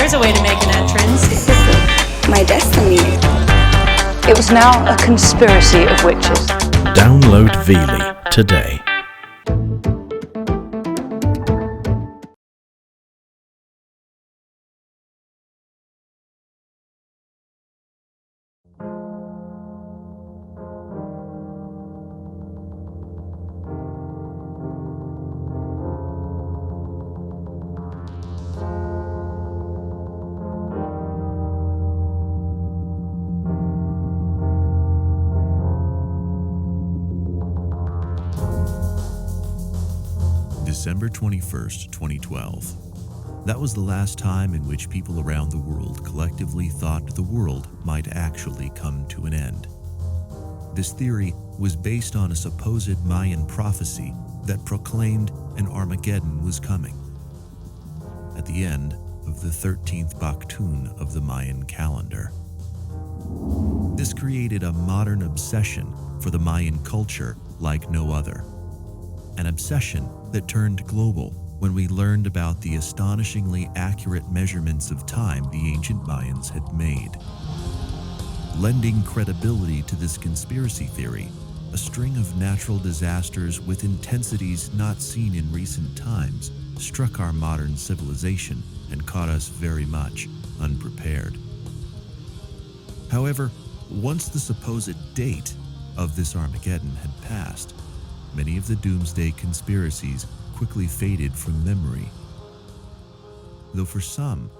there's a way to make an entrance. This is my destiny. It was now a conspiracy of witches. Download Veely today. December 21st, 2012. That was the last time in which people around the world collectively thought the world might actually come to an end. This theory was based on a supposed Mayan prophecy that proclaimed an Armageddon was coming at the end of the 13th Baqtun of the Mayan calendar. This created a modern obsession for the Mayan culture like no other. An obsession that turned global when we learned about the astonishingly accurate measurements of time the ancient Mayans had made. Lending credibility to this conspiracy theory, a string of natural disasters with intensities not seen in recent times struck our modern civilization and caught us very much unprepared. However, once the supposed date of this Armageddon had passed, many of the doomsday conspiracies quickly faded from memory. Though for some,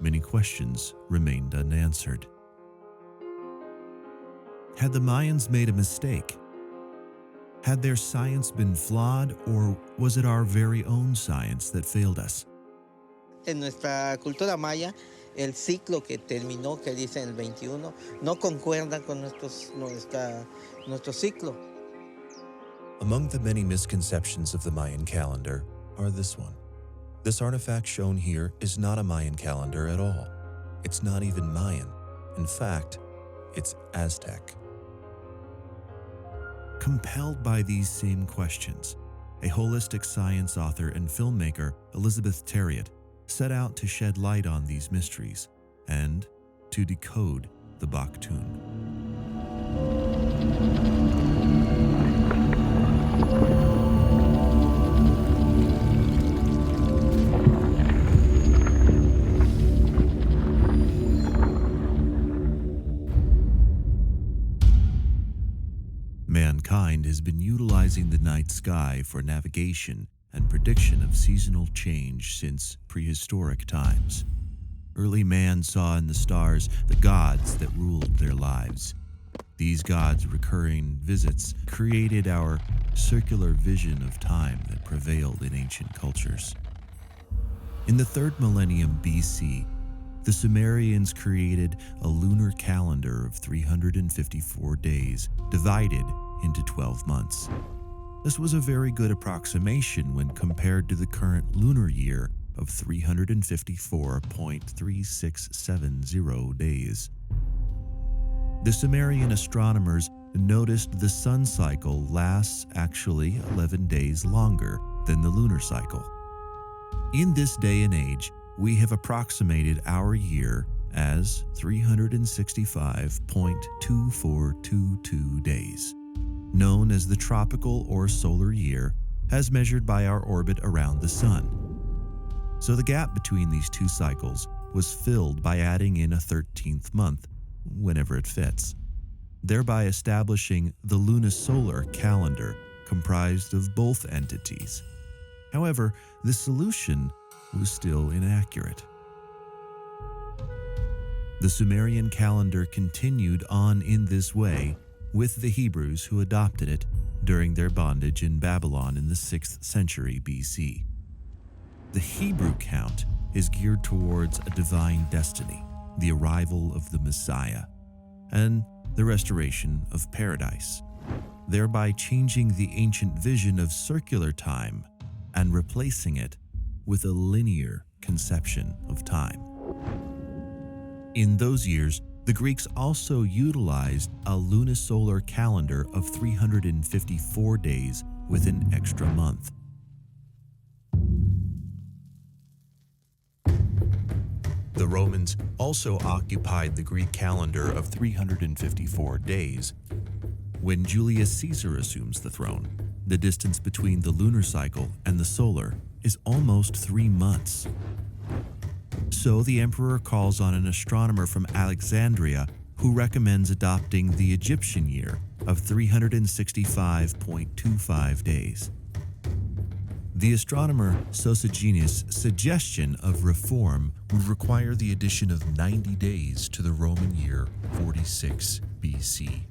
many questions remained unanswered. Had the Mayans made a mistake? Had their science been flawed, or was it our very own science that failed us? En nuestra cultura maya, el ciclo que terminó, que dice el 21, no concuerda con nuestro ciclo. Among the many misconceptions of the Mayan calendar are this one. This artifact shown here is not a Mayan calendar at all. It's not even Mayan. In fact, it's Aztec. Compelled by these same questions, a holistic science author and filmmaker, Elisabeth Thieriot, set out to shed light on these mysteries and to decode the Baqtun. Mankind has been utilizing the night sky for navigation and prediction of seasonal change since prehistoric times. Early man saw in the stars the gods that ruled their lives. These gods' recurring visits created our circular vision of time that prevailed in ancient cultures. In the 3rd millennium BC, the Sumerians created a lunar calendar of 354 days, divided into 12 months. This was a very good approximation when compared to the current lunar year of 354.3670 days. The Sumerian astronomers noticed the sun cycle lasts actually 11 days longer than the lunar cycle. In this day and age, we have approximated our year as 365.2422 days, known as the tropical or solar year, as measured by our orbit around the sun. So the gap between these two cycles was filled by adding in a 13th month whenever it fits, thereby establishing the lunisolar calendar comprised of both entities. However, the solution was still inaccurate. The Sumerian calendar continued on in this way with the Hebrews who adopted it during their bondage in Babylon in the 6th century BC. The Hebrew count is geared towards a divine destiny, the arrival of the Messiah, and the restoration of paradise, thereby changing the ancient vision of circular time and replacing it with a linear conception of time. In those years, the Greeks also utilized a lunisolar calendar of 354 days with an extra month. The Romans also occupied the Greek calendar of 354 days. When Julius Caesar assumes the throne, the distance between the lunar cycle and the solar is almost 3 months. So the emperor calls on an astronomer from Alexandria who recommends adopting the Egyptian year of 365.25 days. The astronomer Sosigenes' suggestion of reform would require the addition of 90 days to the Roman year 46 BC.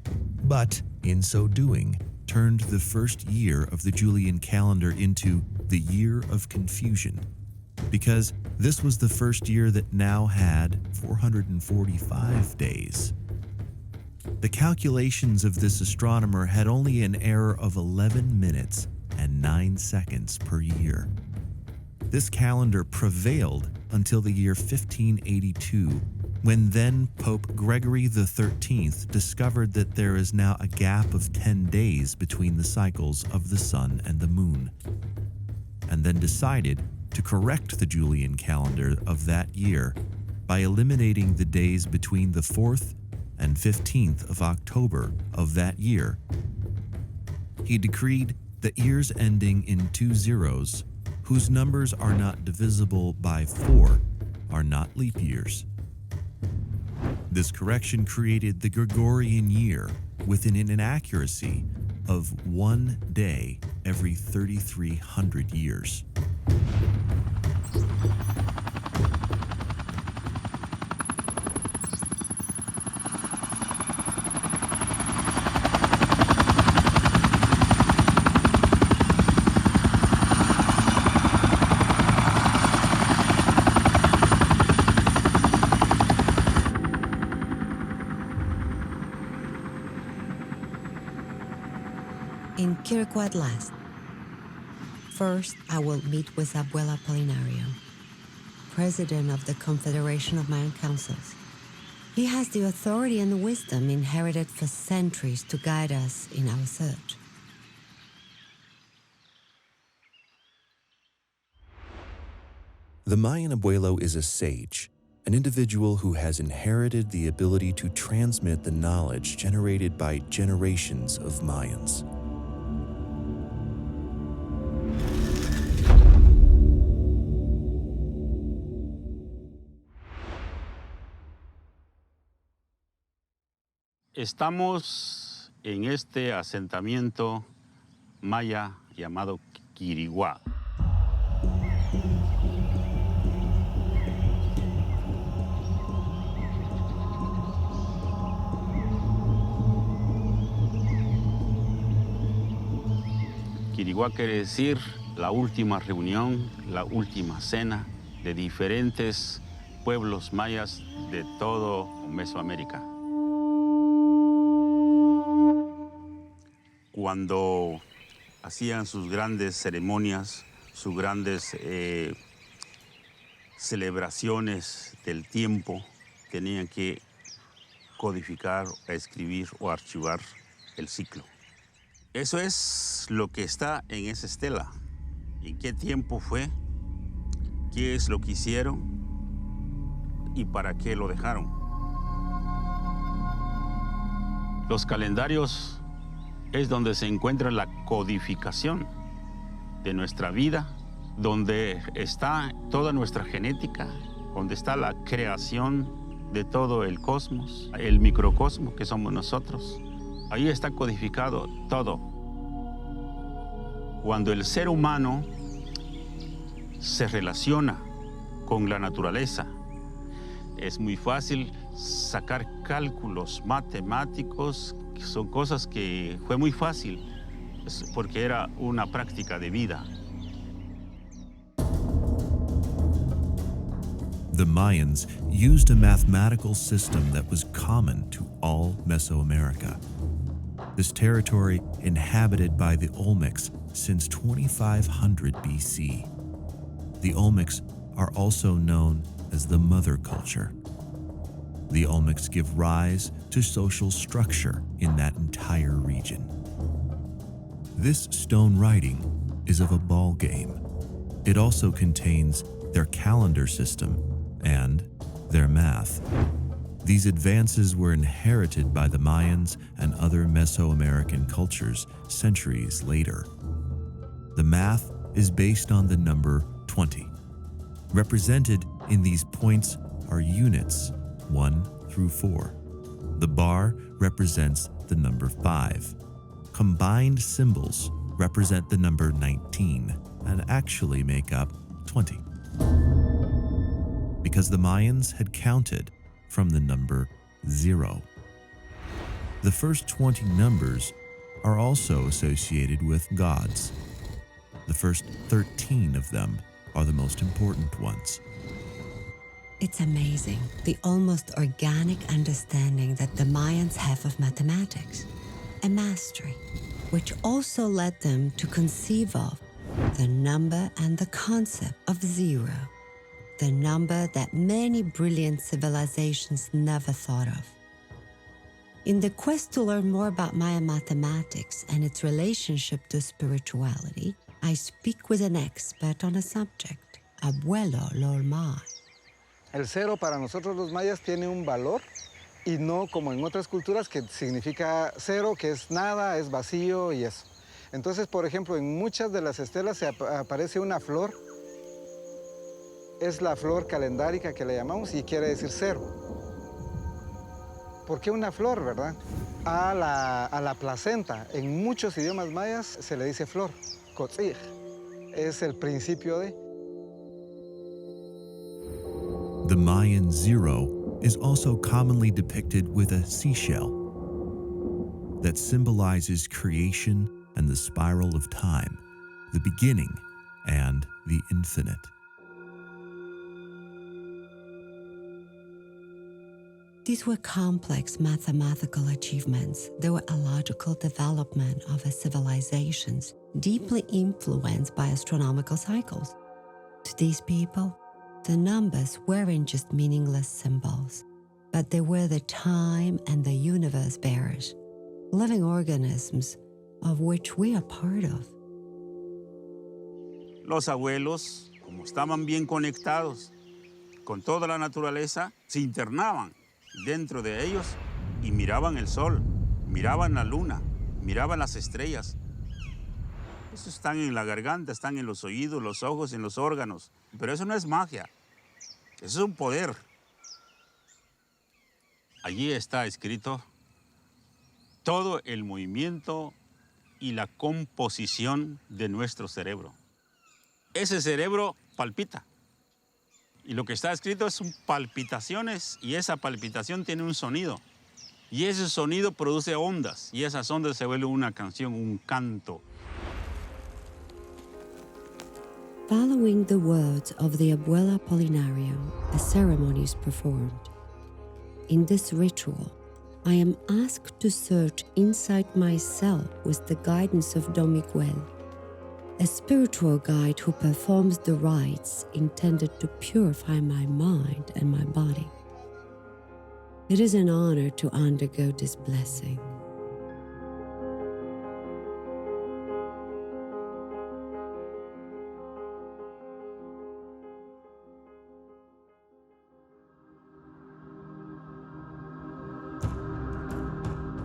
But in so doing, turned the first year of the Julian calendar into the Year of Confusion, because this was the first year that now had 445 days. The calculations of this astronomer had only an error of 11 minutes and 9 seconds per year. This calendar prevailed until the year 1582, when then Pope Gregory XIII discovered that there is now a gap of 10 days between the cycles of the sun and the moon, and then decided to correct the Julian calendar of that year by eliminating the days between the 4th and 15th of October of that year. He decreed that years ending in 2 zeros, whose numbers are not divisible by 4, are not leap years. This correction created the Gregorian year with an inaccuracy of 1 day every 3,300 years. In Quirigua at last. First, I will meet with Abuela Polinario, president of the Confederation of Mayan Councils. He has the authority and the wisdom inherited for centuries to guide us in our search. The Mayan abuelo is a sage, an individual who has inherited the ability to transmit the knowledge generated by generations of Mayans. Estamos en este asentamiento maya llamado Quiriguá. Quiriguá quiere decir la última reunión, la última cena de diferentes pueblos mayas de todo Mesoamérica. Cuando hacían sus grandes ceremonias, sus grandes celebraciones del tiempo, tenían que codificar, escribir o archivar el ciclo. Eso es lo que está en esa estela. ¿En qué tiempo fue? ¿Qué es lo que hicieron? ¿Y para qué lo dejaron? Los calendarios es donde se encuentra la codificación de nuestra vida, donde está toda nuestra genética, donde está la creación de todo el cosmos, el microcosmos que somos nosotros. Ahí está codificado todo. Cuando el ser humano se relaciona con la naturaleza, es muy fácil sacar cálculos matemáticos, que son cosas que fue muy fácil, porque era una práctica de vida. The Mayans used a mathematical system that was common to all Mesoamerica. This territory inhabited by the Olmecs since 2500 BC. The Olmecs are also known as the mother culture. The Olmecs give rise to social structure in that entire region. This stone writing is of a ball game. It also contains their calendar system and their math. These advances were inherited by the Mayans and other Mesoamerican cultures centuries later. The math is based on the number 20. Represented in these points are units, 1 through 4. The bar represents the number 5. Combined symbols represent the number 19 and actually make up 20. Because the Mayans had counted from the number 0. The first 20 numbers are also associated with gods. The first 13 of them are the most important ones. It's amazing, the almost organic understanding that the Mayans have of mathematics, a mastery, which also led them to conceive of the number and the concept of 0, the number that many brilliant civilizations never thought of. In the quest to learn more about Mayan mathematics and its relationship to spirituality, I speak with an expert on the subject, Abuelo Lolmai. El cero para nosotros los mayas tiene un valor y no como en otras culturas que significa cero, que es nada, es vacío y eso. Entonces, por ejemplo, en muchas de las estelas se aparece una flor. Es la flor calendárica que le llamamos y quiere decir cero. ¿Por qué una flor, verdad? A la placenta, en muchos idiomas mayas se le dice flor, cotzij. Es el principio de. The Mayan 0 is also commonly depicted with a seashell that symbolizes creation and the spiral of time, the beginning and the infinite. These were complex mathematical achievements. They were a logical development of a civilizations deeply influenced by astronomical cycles. To these people, the numbers weren't just meaningless symbols, but they were the time and the universe bearers, living organisms of which we are part of. Los abuelos, como estaban bien conectados con toda la naturaleza, se internaban dentro de ellos y miraban el sol, miraban la luna, miraban las estrellas. Eso están en la garganta, están en los oídos, los ojos, en los órganos. Pero eso no es magia, eso es un poder. Allí está escrito todo el movimiento y la composición de nuestro cerebro. Ese cerebro palpita. Y lo que está escrito son palpitaciones y esa palpitación tiene un sonido. Y ese sonido produce ondas y esas ondas se vuelven una canción, un canto. Following the words of the Abuela Apolinario, a ceremony is performed. In this ritual, I am asked to search inside myself with the guidance of Don Miguel, a spiritual guide who performs the rites intended to purify my mind and my body. It is an honor to undergo this blessing.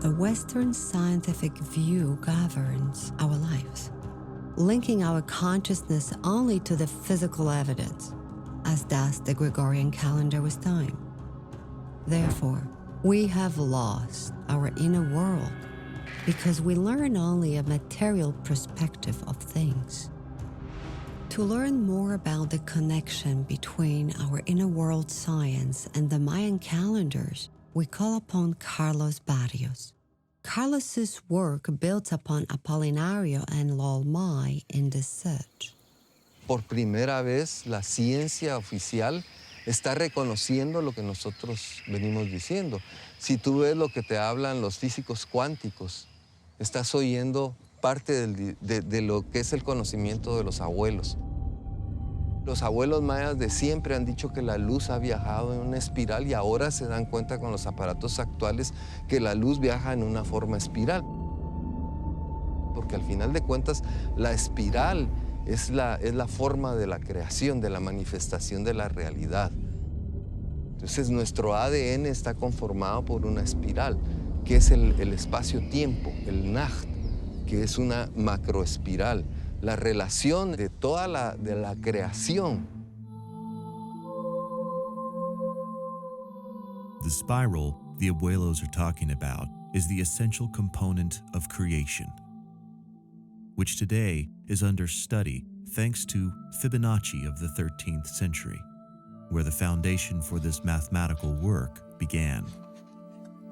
The Western scientific view governs our lives, linking our consciousness only to the physical evidence, as does the Gregorian calendar with time. Therefore, we have lost our inner world because we learn only a material perspective of things. To learn more about the connection between our inner world science and the Mayan calendars, we call upon Carlos Barrios. Carlos's work builds upon Apolinario and Lolmai in this search. Por primera vez, la ciencia oficial está reconociendo lo que nosotros venimos diciendo. Si tú ves lo que te hablan los físicos cuánticos, estás oyendo parte de lo que es el conocimiento de los abuelos. Los abuelos mayas de siempre han dicho que la luz ha viajado en una espiral y ahora se dan cuenta con los aparatos actuales que la luz viaja en una forma espiral. Porque al final de cuentas, la espiral es la forma de la creación, de la manifestación de la realidad. Entonces nuestro ADN está conformado por una espiral, que es el espacio-tiempo, el Nacht, que es una macroespiral, la relación de toda la creación. The spiral the abuelos are talking about is the essential component of creation, which today is under study thanks to Fibonacci of the 13th century, where the foundation for this mathematical work began.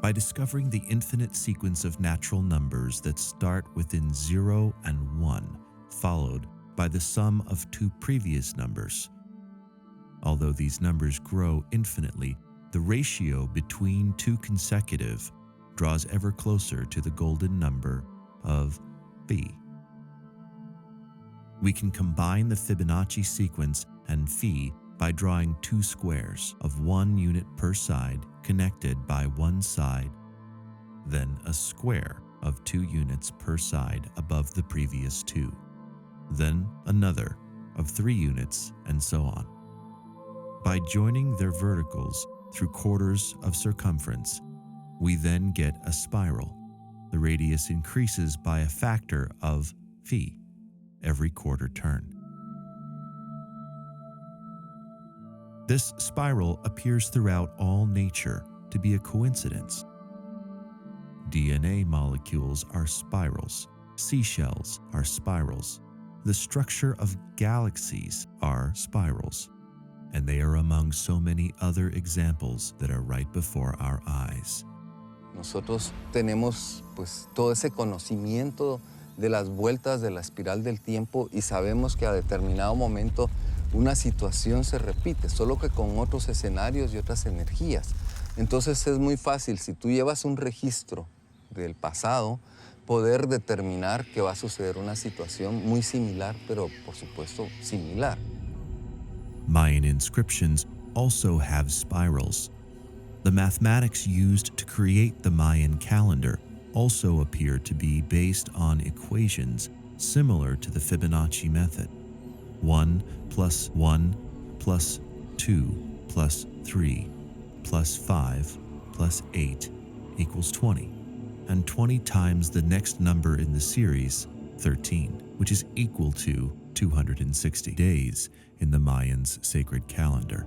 By discovering the infinite sequence of natural numbers that start within 0 and 1, followed by the sum of two previous numbers. Although these numbers grow infinitely, the ratio between two consecutive draws ever closer to the golden number of phi. We can combine the Fibonacci sequence and phi by drawing two squares of 1 unit per side connected by one side, then a square of 2 units per side above the previous two, then another of 3 units, and so on. By joining their verticals through quarters of circumference, we then get a spiral. The radius increases by a factor of phi every quarter turn. This spiral appears throughout all nature to be a coincidence. DNA molecules are spirals, seashells are spirals, the structure of galaxies are spirals, and they are among so many other examples that are right before our eyes. Nosotros tenemos pues todo ese conocimiento de las vueltas de la espiral del tiempo y sabemos que a determinado momento una situación se repite, solo que con otros escenarios y otras energías. Entonces es muy fácil, si tú llevas un registro del pasado, poder determinar que va a suceder una situación muy similar, pero por supuesto similar. Mayan inscriptions also have spirals. The mathematics used to create the Mayan calendar also appear to be based on equations similar to the Fibonacci method. 1 plus 1 plus 2 plus 3 plus 5 plus 8 equals 20, and 20 times the next number in the series, 13, which is equal to 260 days in the Mayans' sacred calendar.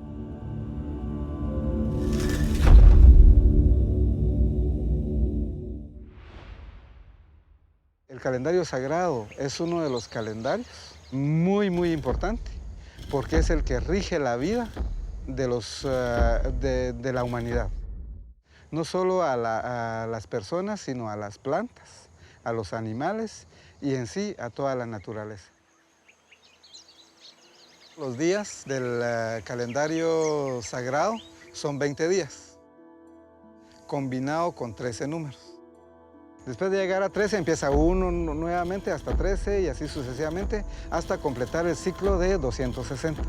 El calendario sagrado es uno de los calendarios muy importante, porque es el que rige la vida de la humanidad. No solo a las personas, sino a las plantas, a los animales y en sí a toda la naturaleza. Los días del calendario sagrado son 20 días, combinado con 13 números. Después de llegar a 13 empieza 1 nuevamente hasta 13 y así sucesivamente hasta completar el ciclo de 260.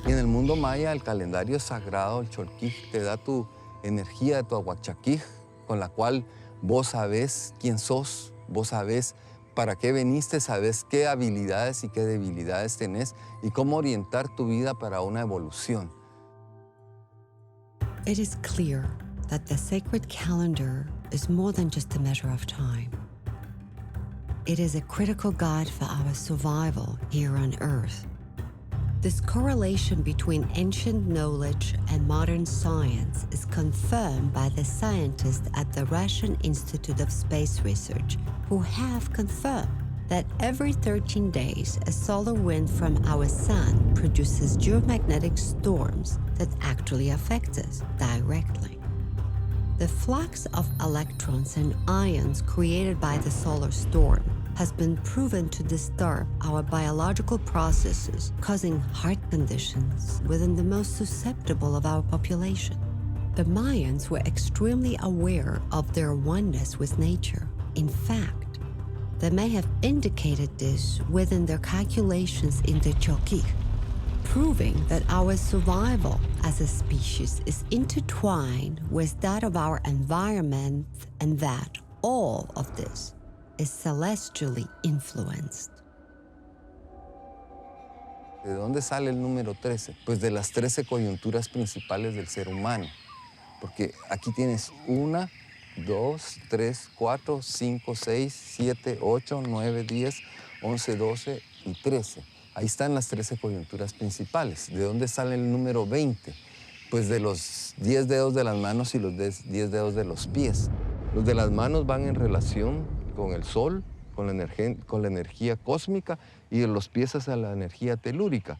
Y en el mundo maya el calendario sagrado, el cholquij, te da tu energía, tu aguachaquij, con la cual vos sabés quién sos, vos sabés para qué veniste, sabés qué habilidades y qué debilidades tenés y cómo orientar tu vida para una evolución. It is clear that the sacred calendar is more than just a measure of time. It is a critical guide for our survival here on Earth. This correlation between ancient knowledge and modern science is confirmed by the scientists at the Russian Institute of Space Research, who have confirmed that every 13 days, a solar wind from our sun produces geomagnetic storms that actually affect us directly. The flux of electrons and ions created by the solar storm has been proven to disturb our biological processes, causing heart conditions within the most susceptible of our population. The Mayans were extremely aware of their oneness with nature. In fact, they may have indicated this within their calculations in the Cholquij, proving that our survival as a species is intertwined with that of our environment and that all of this is celestially influenced. ¿De dónde sale el número 13? Pues de las 13 coyunturas principales del ser humano. Porque aquí tienes 1, 2, 3, 4, 5, 6, 7, 8, 9, 10, 11, 12 y 13. Ahí están las 13 coyunturas principales. ¿De dónde sale el número 20? Pues de los 10 dedos de las manos y los 10 dedos de los pies. Los de las manos van en relación con el Sol, con la energía cósmica, y de los pies hacia la energía telúrica.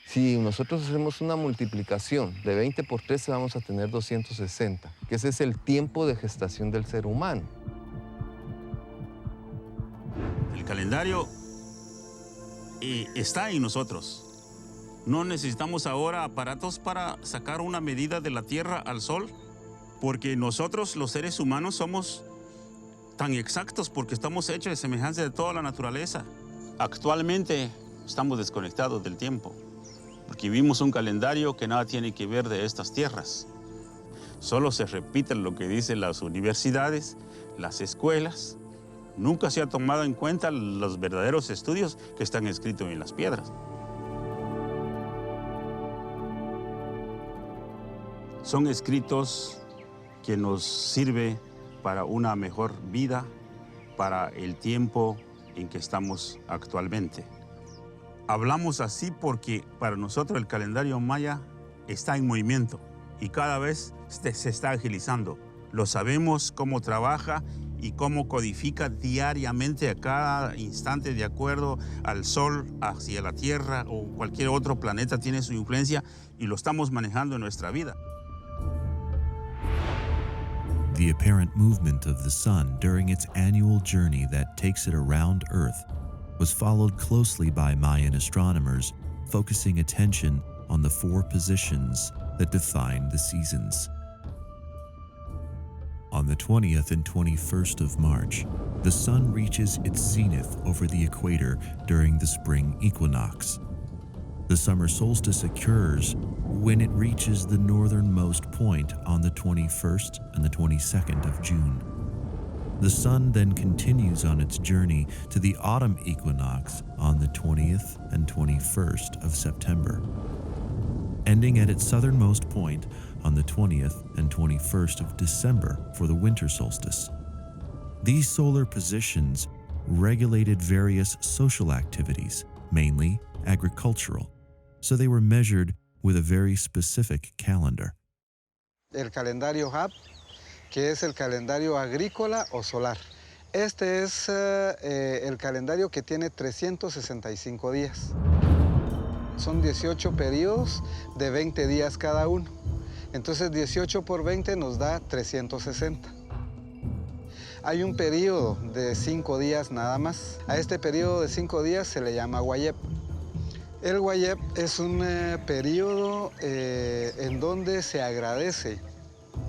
Si nosotros hacemos una multiplicación de 20 por 13, vamos a tener 260, que ese es el tiempo de gestación del ser humano. El calendario está en nosotros. No necesitamos ahora aparatos para sacar una medida de la Tierra al Sol, porque nosotros, los seres humanos, somos tan exactos porque estamos hechos de semejanza de toda la naturaleza. Actualmente estamos desconectados del tiempo, porque vivimos un calendario que nada tiene que ver de estas tierras. Solo se repite lo que dicen las universidades, las escuelas. Nunca se ha tomado en cuenta los verdaderos estudios que están escritos en las piedras. Son escritos que nos sirven para una mejor vida, para el tiempo en que estamos actualmente. Hablamos así porque para nosotros el calendario maya está en movimiento y cada vez se está agilizando. Lo sabemos cómo trabaja y cómo codifica diariamente a cada instante de acuerdo al Sol, hacia la Tierra o cualquier otro planeta tiene su influencia y lo estamos manejando en nuestra vida. The apparent movement of the sun during its annual journey that takes it around Earth was followed closely by Mayan astronomers, focusing attention on the 4 positions that define the seasons. On the 20th and 21st of March, the sun reaches its zenith over the equator during the spring equinox. The summer solstice occurs when it reaches the northernmost point on the 21st and the 22nd of June. The sun then continues on its journey to the autumn equinox on the 20th and 21st of September, ending at its southernmost point on the 20th and 21st of December for the winter solstice. These solar positions regulated various social activities, mainly agricultural, so they were measured with a very specific calendar. El calendario HAB, que es el calendario agrícola o solar. Este es el calendario que tiene 365 días. Son 18 periodos de 20 días cada uno. Entonces 18 por 20 nos da 360. Hay un periodo de 5 días nada más. A este periodo de 5 días se le llama Guayep. El Guayep es un periodo en donde se agradece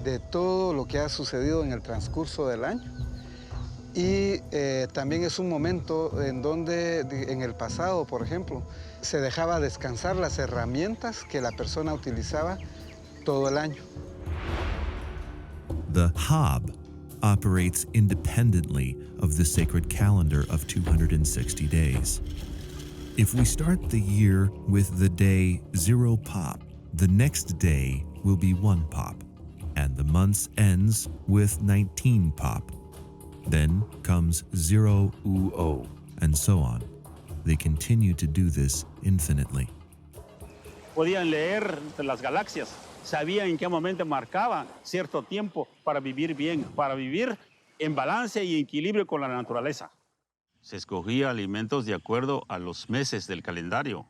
de todo lo que ha sucedido en el transcurso del año y también es un momento en donde en el pasado, por ejemplo, se dejaba descansar las herramientas que la persona utilizaba todo el año. The Hab operates independently of the sacred calendar of 260 days. If we start the year with the day 0 pop, the next day will be 1 pop, and the month ends with 19 pop. Then comes 0 uo, and so on. They continue to do this infinitely. Podían leer las galaxias, sabían en qué momento marcaba cierto tiempo para vivir bien, para vivir en balance y equilibrio con la naturaleza. Se escogía alimentos de acuerdo a los meses del calendario.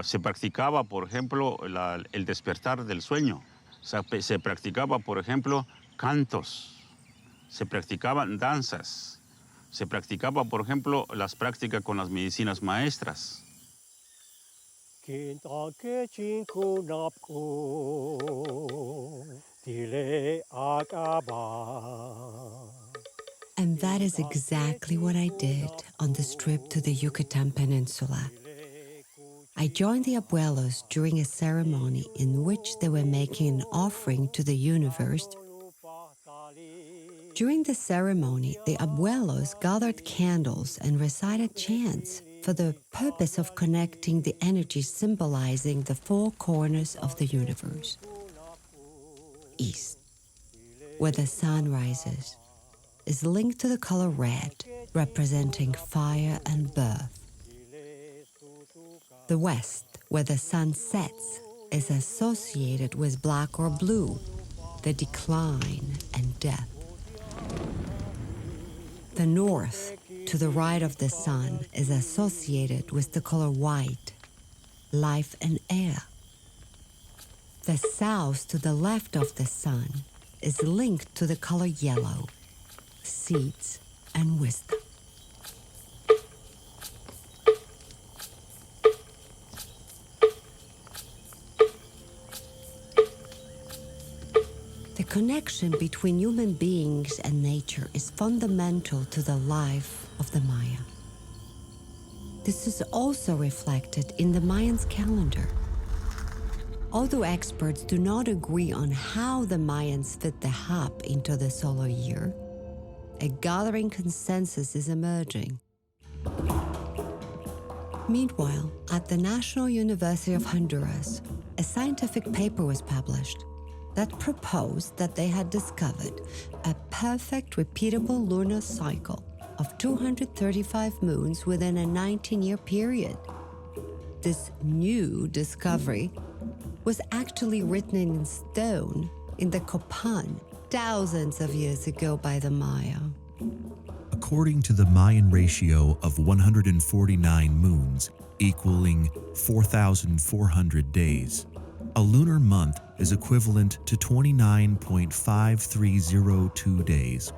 Se practicaba, por ejemplo, el despertar del sueño. Se practicaba, por ejemplo, cantos. Se practicaban danzas. Se practicaba, por ejemplo, las prácticas con las medicinas maestras. And that is exactly what I did on this trip to the Yucatan Peninsula. I joined the abuelos during a ceremony in which they were making an offering to the universe. During the ceremony, the abuelos gathered candles and recited chants for the purpose of connecting the energy symbolizing the four corners of the universe. East, where the sun rises, is linked to the color red, representing fire and birth. The west, where the sun sets, is associated with black or blue, the decline and death. The north, to the right of the sun, is associated with the color white, life and air. The south, to the left of the sun, is linked to the color yellow, seeds and wisdom. The connection between human beings and nature is fundamental to the life of the Maya. This is also reflected in the Mayan calendar. Although experts do not agree on how the Mayans fit the hop into the solar year, a gathering consensus is emerging. Meanwhile, at the National University of Honduras, a scientific paper was published that proposed that they had discovered a perfect repeatable lunar cycle of 235 moons within a 19-year period. This new discovery was actually written in stone in the Copan thousands of years ago by the Maya. According to the Mayan ratio of 149 moons equaling 4,400 days, a lunar month is equivalent to 29.5302 days,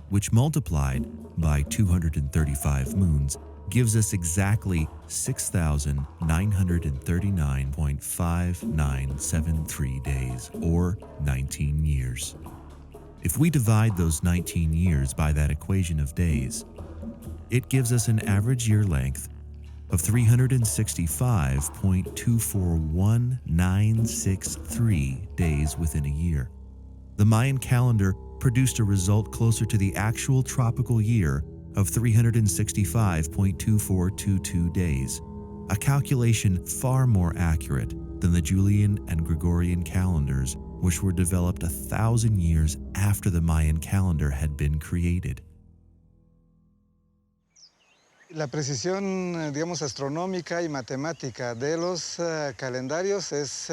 which multiplied by 235 moons gives us exactly 6,939.5973 days, or 19 years. If we divide those 19 years by that equation of days, it gives us an average year length of 365.241963 days within a year. The Mayan calendar produced a result closer to the actual tropical year of 365.2422 days, a calculation far more accurate than the Julian and Gregorian calendars, which were developed 1,000 years after the Mayan calendar had been created. La precisión, digamos, astronómica y matemática de los calendarios es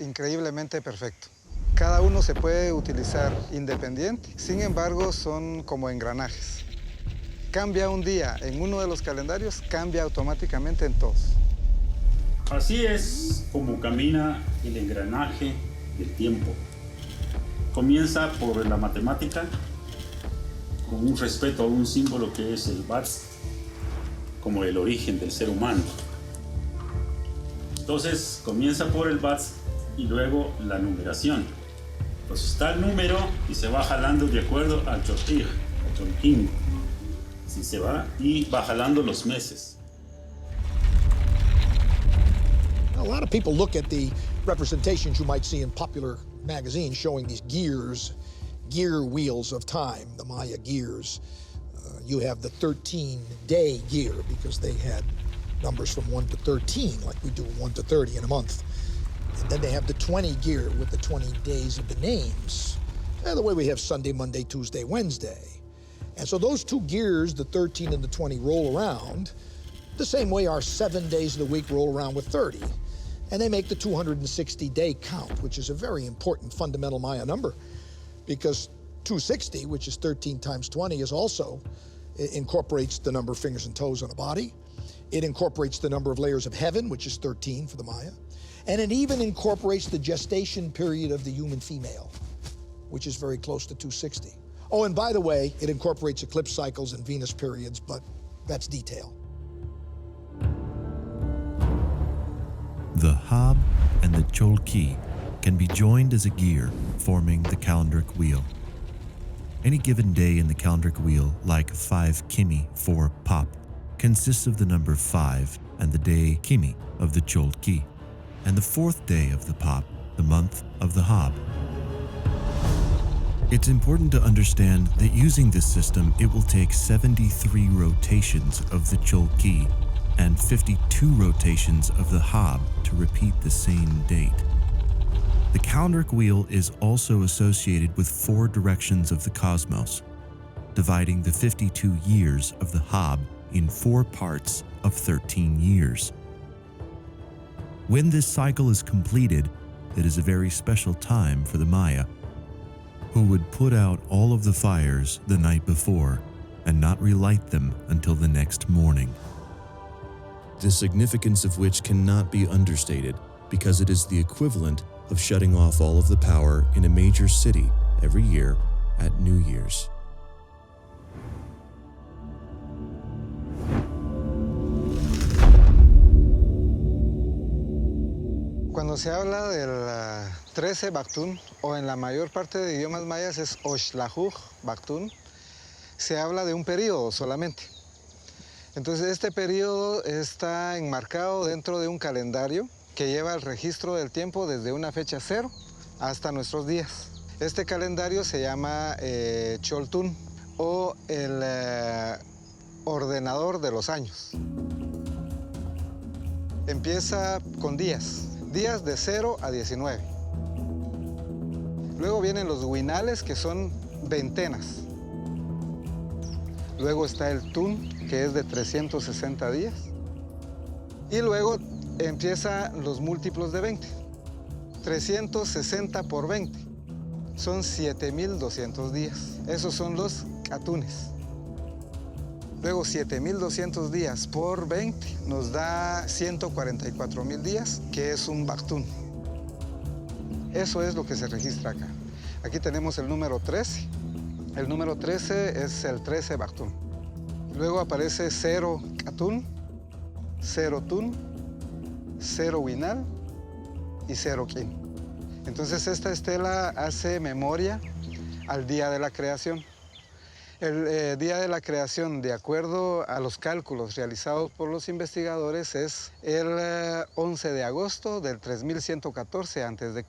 increíblemente perfecto. Cada uno se puede utilizar independiente, sin embargo, son como engranajes. Cambia un día en uno de los calendarios, cambia automáticamente en todos. Así es como camina el engranaje del tiempo. Comienza por la matemática, con un respeto a un símbolo que es el Bats, como el origen del ser humano. Entonces comienza por el Bats y luego la numeración. Entonces está el número y se va jalando de acuerdo al Chotig, al Cholquín. Así se va y va jalando los meses. A lot of people look at the representations you might see in popular magazines showing these gear wheels of time, the Maya gears. You have the 13-day gear because they had numbers from 1 to 13, like we do 1 to 30 in a month. And then they have the 20 gear with the 20 days of the names. The way we have Sunday, Monday, Tuesday, Wednesday. And so those two gears, the 13 and the 20, roll around the same way our 7 days of the week roll around with 30. And they make the 260-day count, which is a very important fundamental Maya number, because 260, which is 13 times 20, is also incorporates the number of fingers and toes on a body. It incorporates the number of layers of heaven, which is 13 for the Maya. And it even incorporates the gestation period of the human female, which is very close to 260. Oh, and by the way, it incorporates eclipse cycles and Venus periods, but that's detail. The Hab and the Cholqui can be joined as a gear, forming the calendric wheel. Any given day in the calendric wheel, like 5 Kimi for Pop, consists of the number 5 and the day Kimi of the Cholqui, and the 4th day of the Pop, the month of the Hab. It's important to understand that using this system, it will take 73 rotations of the Cholqui and 52 rotations of the Hab to repeat the same date. The calendric wheel is also associated with 4 directions of the cosmos, dividing the 52 years of the Hab in 4 parts of 13 years. When this cycle is completed, it is a very special time for the Maya, who would put out all of the fires the night before and not relight them until the next morning. The significance of which cannot be understated, because it is the equivalent of shutting off all of the power in a major city every year at New Year's. Cuando se habla del 13 Baqtun, o en la mayor parte de idiomas mayas es Oxlajuj Baqtun, se habla de un periodo solamente. Entonces este periodo está enmarcado dentro de un calendario que lleva el registro del tiempo desde una fecha 0 hasta nuestros días. Este calendario se llama Choltun, o el ordenador de los años. Empieza con días de 0 a 19. Luego vienen los winales, que son ventenas. Luego está el tun, que es de 360 días. Y luego empiezan los múltiplos de 20. 360 por 20 son 7,200 días. Esos son los atunes. Luego 7,200 días por 20 nos da 144,000 días, que es un Baqtun. Eso es lo que se registra acá. Aquí tenemos el número 13. El número 13 es el 13 Baqtun. Luego aparece 0 Atun, 0 Tun, 0 Winal y 0 Kin. Entonces esta estela hace memoria al día de la creación. El día de la creación, de acuerdo a los cálculos realizados por los investigadores, es el 11 de agosto del 3114 a.C.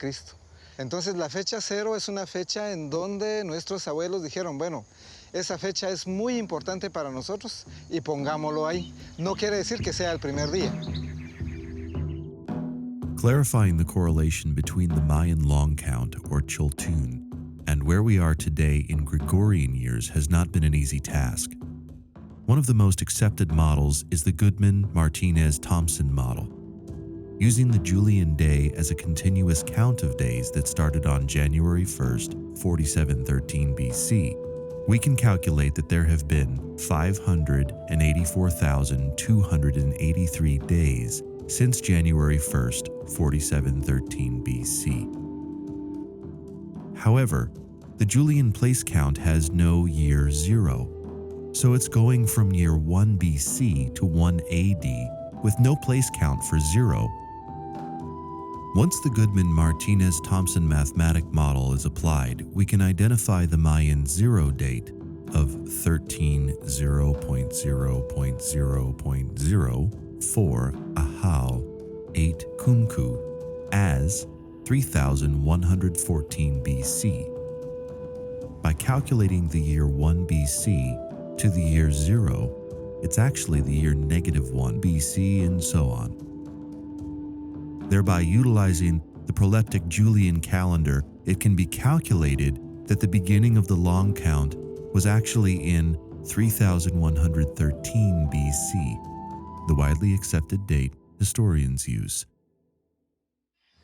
Entonces la fecha 0 es una fecha en donde nuestros abuelos dijeron, bueno, esa fecha es muy importante para nosotros y pongámoslo ahí. No quiere decir que sea el primer día. Clarifying the correlation between the Mayan long count, or Choltun, and where we are today in Gregorian years has not been an easy task. One of the most accepted models is the Goodman-Martinez-Thompson model. Using the Julian day as a continuous count of days that started on January 1st, 4713 BC, we can calculate that there have been 584,283 days since January 1st, 4713 BC. However, the Julian place count has no year 0, so it's going from year 1 BC to 1 AD with no place count for 0. Once the Goodman-Martinez-Thompson mathematic model is applied, we can identify the Mayan 0 date of 13:0.0.0.04 Ahau 8 Kumku as 3114 BC. By calculating the year 1 BC to the year 0, it's actually the year -1 BC and so on. Thereby utilizing the proleptic Julian calendar, it can be calculated that the beginning of the long count was actually in 3113 BC, the widely accepted date historians use.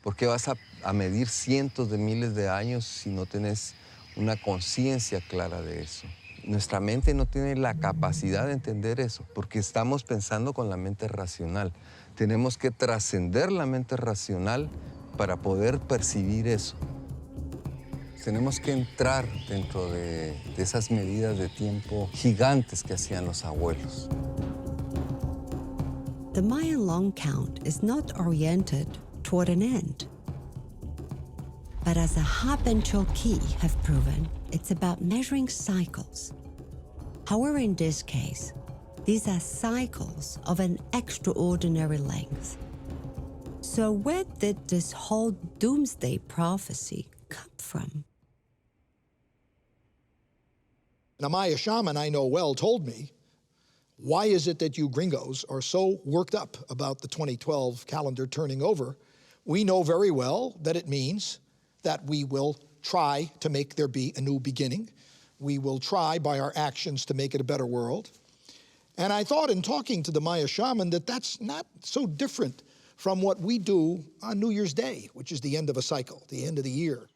¿Por qué vas a medir cientos de miles de años si no tienes una conciencia clara de eso? Nuestra mente no tiene la capacidad de entender eso, porque estamos pensando con la mente racional. Tenemos que trascender la mente racional para poder percibir eso. Tenemos que entrar dentro de esas medidas de tiempo gigantes que hacían los abuelos. The Mayan long count is not oriented toward an end. But as the Hab and Cholqui have proven, it's about measuring cycles. However, in this case, these are cycles of an extraordinary length. So where did this whole doomsday prophecy come from? And a Maya shaman I know well told me, why is it that you gringos are so worked up about the 2012 calendar turning over? We know very well that it means that we will try to make there be a new beginning. We will try by our actions to make it a better world. And I thought in talking to the Maya shaman that that's not so different from what we do on New Year's Day, which is the end of a cycle, the end of the year.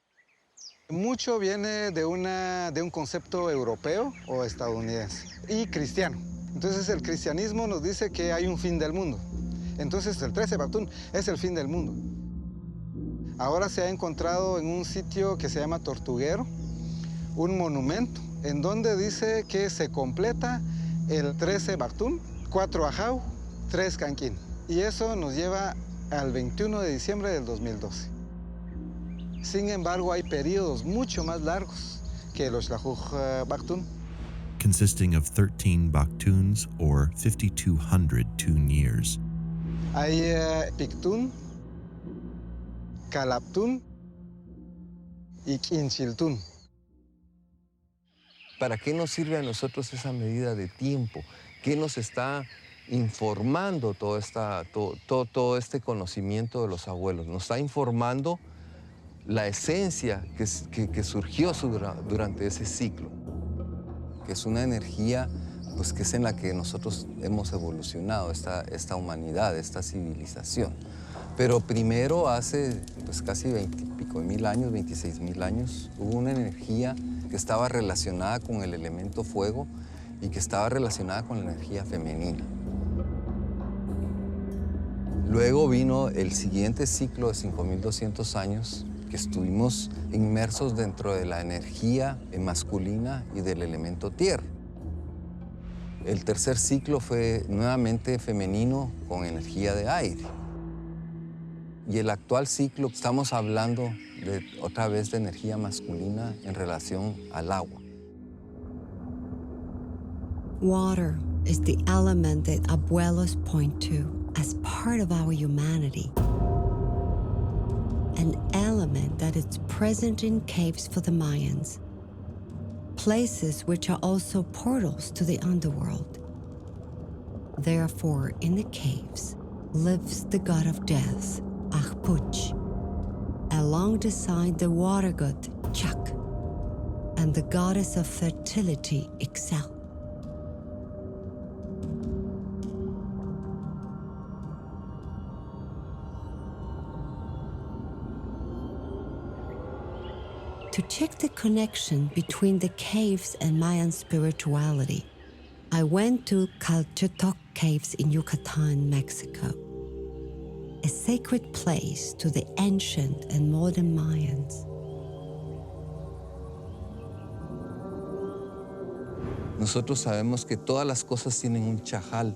Mucho viene de un concepto europeo o estadounidense y cristiano. Entonces el cristianismo nos dice que hay un fin del mundo. Entonces el 13 Baqtun es el fin del mundo. Ahora se ha encontrado en un sitio que se llama Tortuguero un monumento en donde dice que se completa el 13 Baqtun, 4 Ajau, 3 Canquín. Y eso nos lleva al 21 de diciembre del 2012. Sin embargo, hay periodos mucho más largos que los Baqtun. Consisting of 13 Baqtuns or 5,200 tune years. Hay Pictun, Calaptun y Quinchiltun. ¿Para qué nos sirve a nosotros esa medida de tiempo? ¿Qué nos está informando todo este conocimiento de los abuelos? Nos está informando la esencia que surgió durante ese ciclo, que es una energía pues, que es en la que nosotros hemos evolucionado, esta humanidad, esta civilización. Pero primero, hace pues, casi 20 y pico de mil años, 26,000 años, hubo una energía que estaba relacionada con el elemento fuego y que estaba relacionada con la energía femenina. Luego vino el siguiente ciclo de 5,200 años, que estuvimos inmersos dentro de la energía masculina y del elemento tierra. El tercer ciclo fue nuevamente femenino con energía de aire. Y el actual ciclo, estamos hablando otra vez de energía masculina en relación al agua. Water is the element that abuelos point to as part of our humanity. An element that is present in caves for the Mayans, places which are also portals to the underworld. Therefore, in the caves lives the god of death, Ahpuch, alongside the water god, Chak, and the goddess of fertility, Ixel. To check the connection between the caves and Mayan spirituality, I went to Calchetoc Caves in Yucatan, Mexico, a sacred place to the ancient and modern Mayans. Nosotros sabemos que todas las cosas tienen un chajal,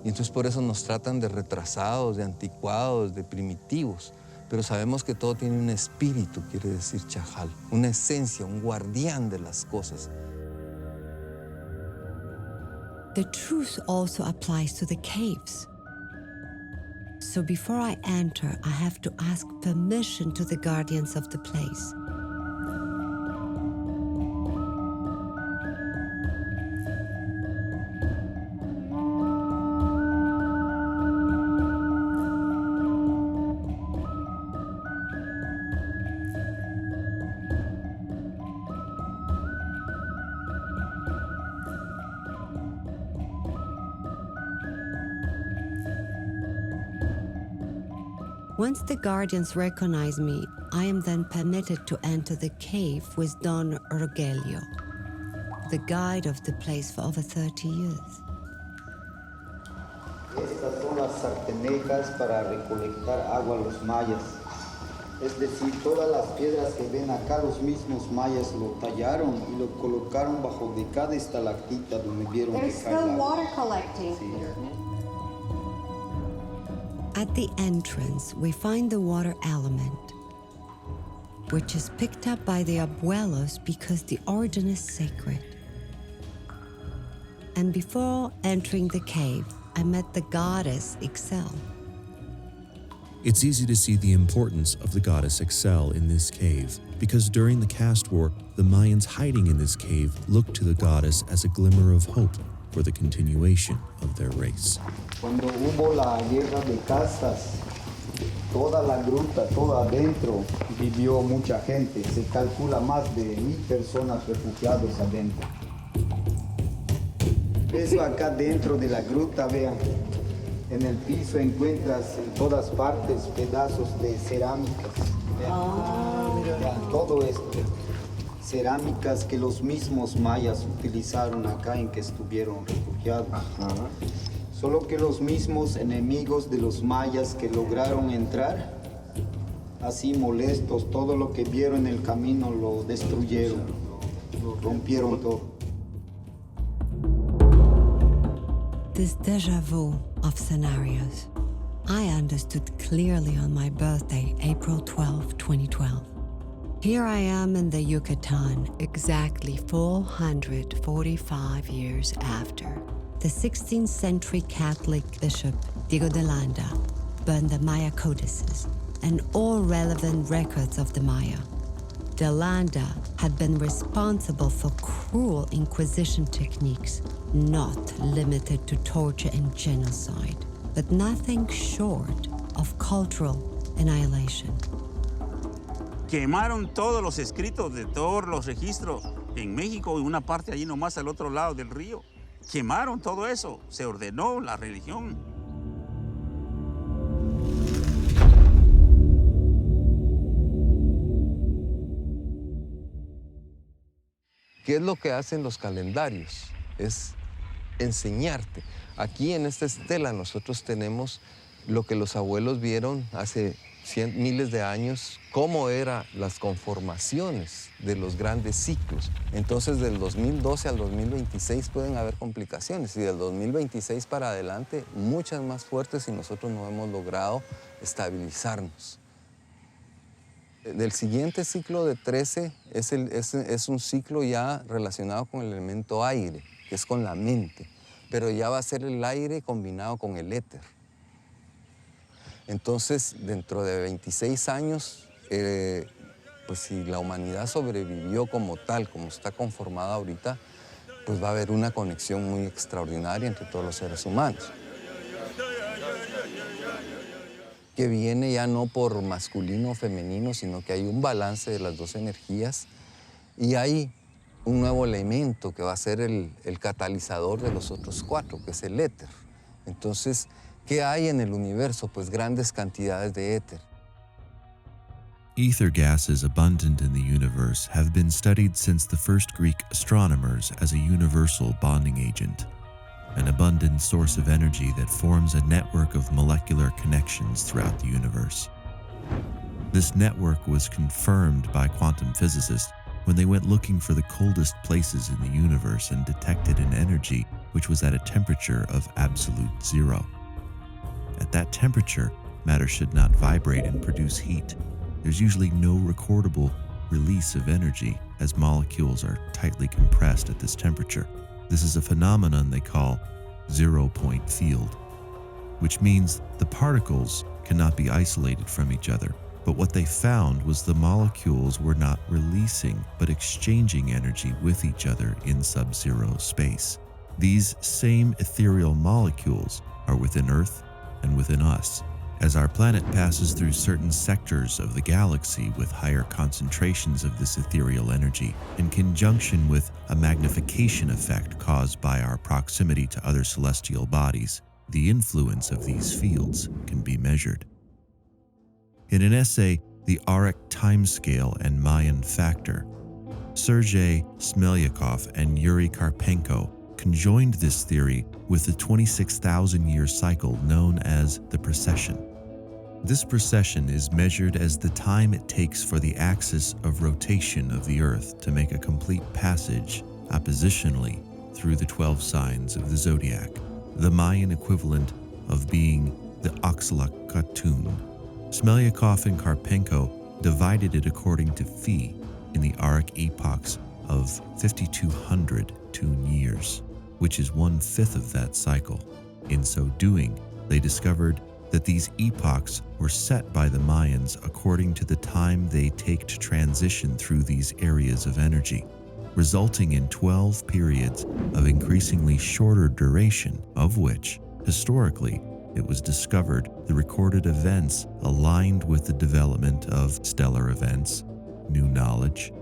y entonces por eso nos tratan de retrasados, de anticuados, de primitivos. Pero sabemos que todo tiene un espíritu, quiere decir chajal, una esencia, un guardián de las cosas. The truth also applies to the caves. So before I enter, I have to ask permission to the guardians of the place. Once the guardians recognize me, I am then permitted to enter the cave with Don Rogelio, the guide of the place for over 30 years. Estas son las sartenejas para recolectar agua a los mayas. Es decir, todas las piedras que ven acá, los mismos mayas lo tallaron y lo colocaron bajo de cada estalactita donde vieron que cae There's still water collecting. Sí. At the entrance, we find the water element, which is picked up by the abuelos because the origin is sacred. And before entering the cave, I met the goddess Ixel. It's easy to see the importance of the goddess Excel in this cave, because during the caste war, the Mayans hiding in this cave looked to the goddess as a glimmer of hope for the continuation of their race. Cuando hubo la guerra de castas, toda la gruta, toda adentro, vivió mucha gente. Se calcula más de 1000 personas refugiados adentro. Eso acá dentro de la gruta, vean. En el piso encuentras en todas partes pedazos de cerámicas. Vean, todo esto. Cerámicas que los mismos mayas utilizaron acá en que estuvieron refugiados. Solo que los mismos enemigos de los mayas que lograron entrar, así molestos, todo lo que vieron en el camino lo destruyeron, lo rompieron todo. This déjà vu of scenarios, I understood clearly on my birthday, April 12, 2012. Here I am in the Yucatan, exactly 445 years after. The 16th century Catholic bishop, Diego de Landa, burned the Maya codices and all relevant records of the Maya. De Landa had been responsible for cruel inquisition techniques, not limited to torture and genocide, but nothing short of cultural annihilation. Quemaron todos los escritos de todos los registros en México y una parte allí nomás al otro lado del río. Quemaron todo eso, se ordenó la religión. ¿Qué es lo que hacen los calendarios? Es enseñarte. Aquí en esta estela nosotros tenemos lo que los abuelos vieron hace miles de años, cómo eran las conformaciones de los grandes ciclos. Entonces, del 2012 al 2026 pueden haber complicaciones y del 2026 para adelante muchas más fuertes si nosotros no hemos logrado estabilizarnos. Del siguiente ciclo de 13 es un ciclo ya relacionado con el elemento aire, que es con la mente, pero ya va a ser el aire combinado con el éter. Entonces, dentro de 26 años, pues si la humanidad sobrevivió como tal, como está conformada ahorita, pues va a haber una conexión muy extraordinaria entre todos los seres humanos. Que viene ya no por masculino o femenino, sino que hay un balance de las dos energías y hay un nuevo elemento que va a ser el catalizador de los otros cuatro, que es el éter. Entonces, ¿qué hay en el universo? Pues grandes cantidades de éter. Ether gases abundant in the universe have been studied since the first Greek astronomers as a universal bonding agent, an abundant source of energy that forms a network of molecular connections throughout the universe. This network was confirmed by quantum physicists when they went looking for the coldest places in the universe and detected an energy which was at a temperature of absolute zero. At that temperature, matter should not vibrate and produce heat. There's usually no recordable release of energy as molecules are tightly compressed at this temperature. This is a phenomenon they call zero-point field, which means the particles cannot be isolated from each other. But what they found was the molecules were not releasing, but exchanging energy with each other in sub-zero space. These same ethereal molecules are within Earth and within us. As our planet passes through certain sectors of the galaxy with higher concentrations of this ethereal energy, in conjunction with a magnification effect caused by our proximity to other celestial bodies, the influence of these fields can be measured. In an essay, The Auric Timescale and Mayan Factor, Sergei Smelyakov and Yuri Karpenko conjoined this theory with the 26,000-year cycle known as the precession. This precession is measured as the time it takes for the axis of rotation of the Earth to make a complete passage oppositionally through the 12 signs of the zodiac, the Mayan equivalent of being the Oxalakatun. Smelyakov and Karpenko divided it according to Phi in the Auric epochs of 5,200 tune years, which is 1/5 of that cycle. In so doing, they discovered that these epochs were set by the Mayans according to the time they take to transition through these areas of energy, resulting in 12 periods of increasingly shorter duration, of which, historically, it was discovered the recorded events aligned with the development of stellar events, new knowledge,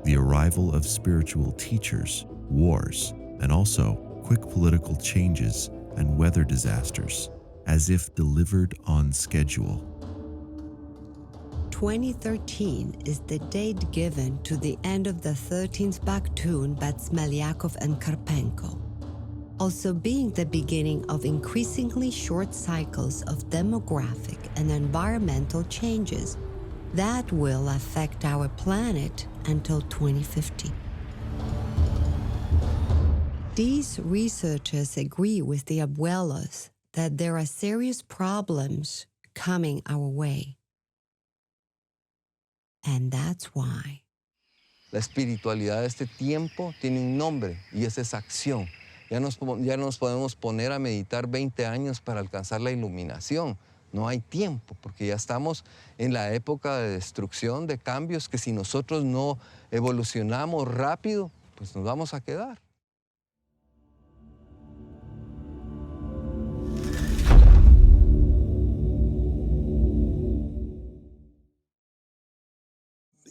the arrival of spiritual teachers, wars, and also quick political changes and weather disasters, as if delivered on schedule. 2013 is the date given to the end of the 13th Baqtun by Smelyakov and Karpenko, also being the beginning of increasingly short cycles of demographic and environmental changes that will affect our planet until 2050. These researchers agree with the abuelos that there are serious problems coming our way. And that's why. La espiritualidad de este tiempo tiene un nombre y esa es acción. Ya nos podemos poner a meditar 20 años para alcanzar la iluminación. No hay tiempo, porque ya estamos en la época de destrucción, de cambios, que si nosotros no evolucionamos rápido, pues nos vamos a quedar.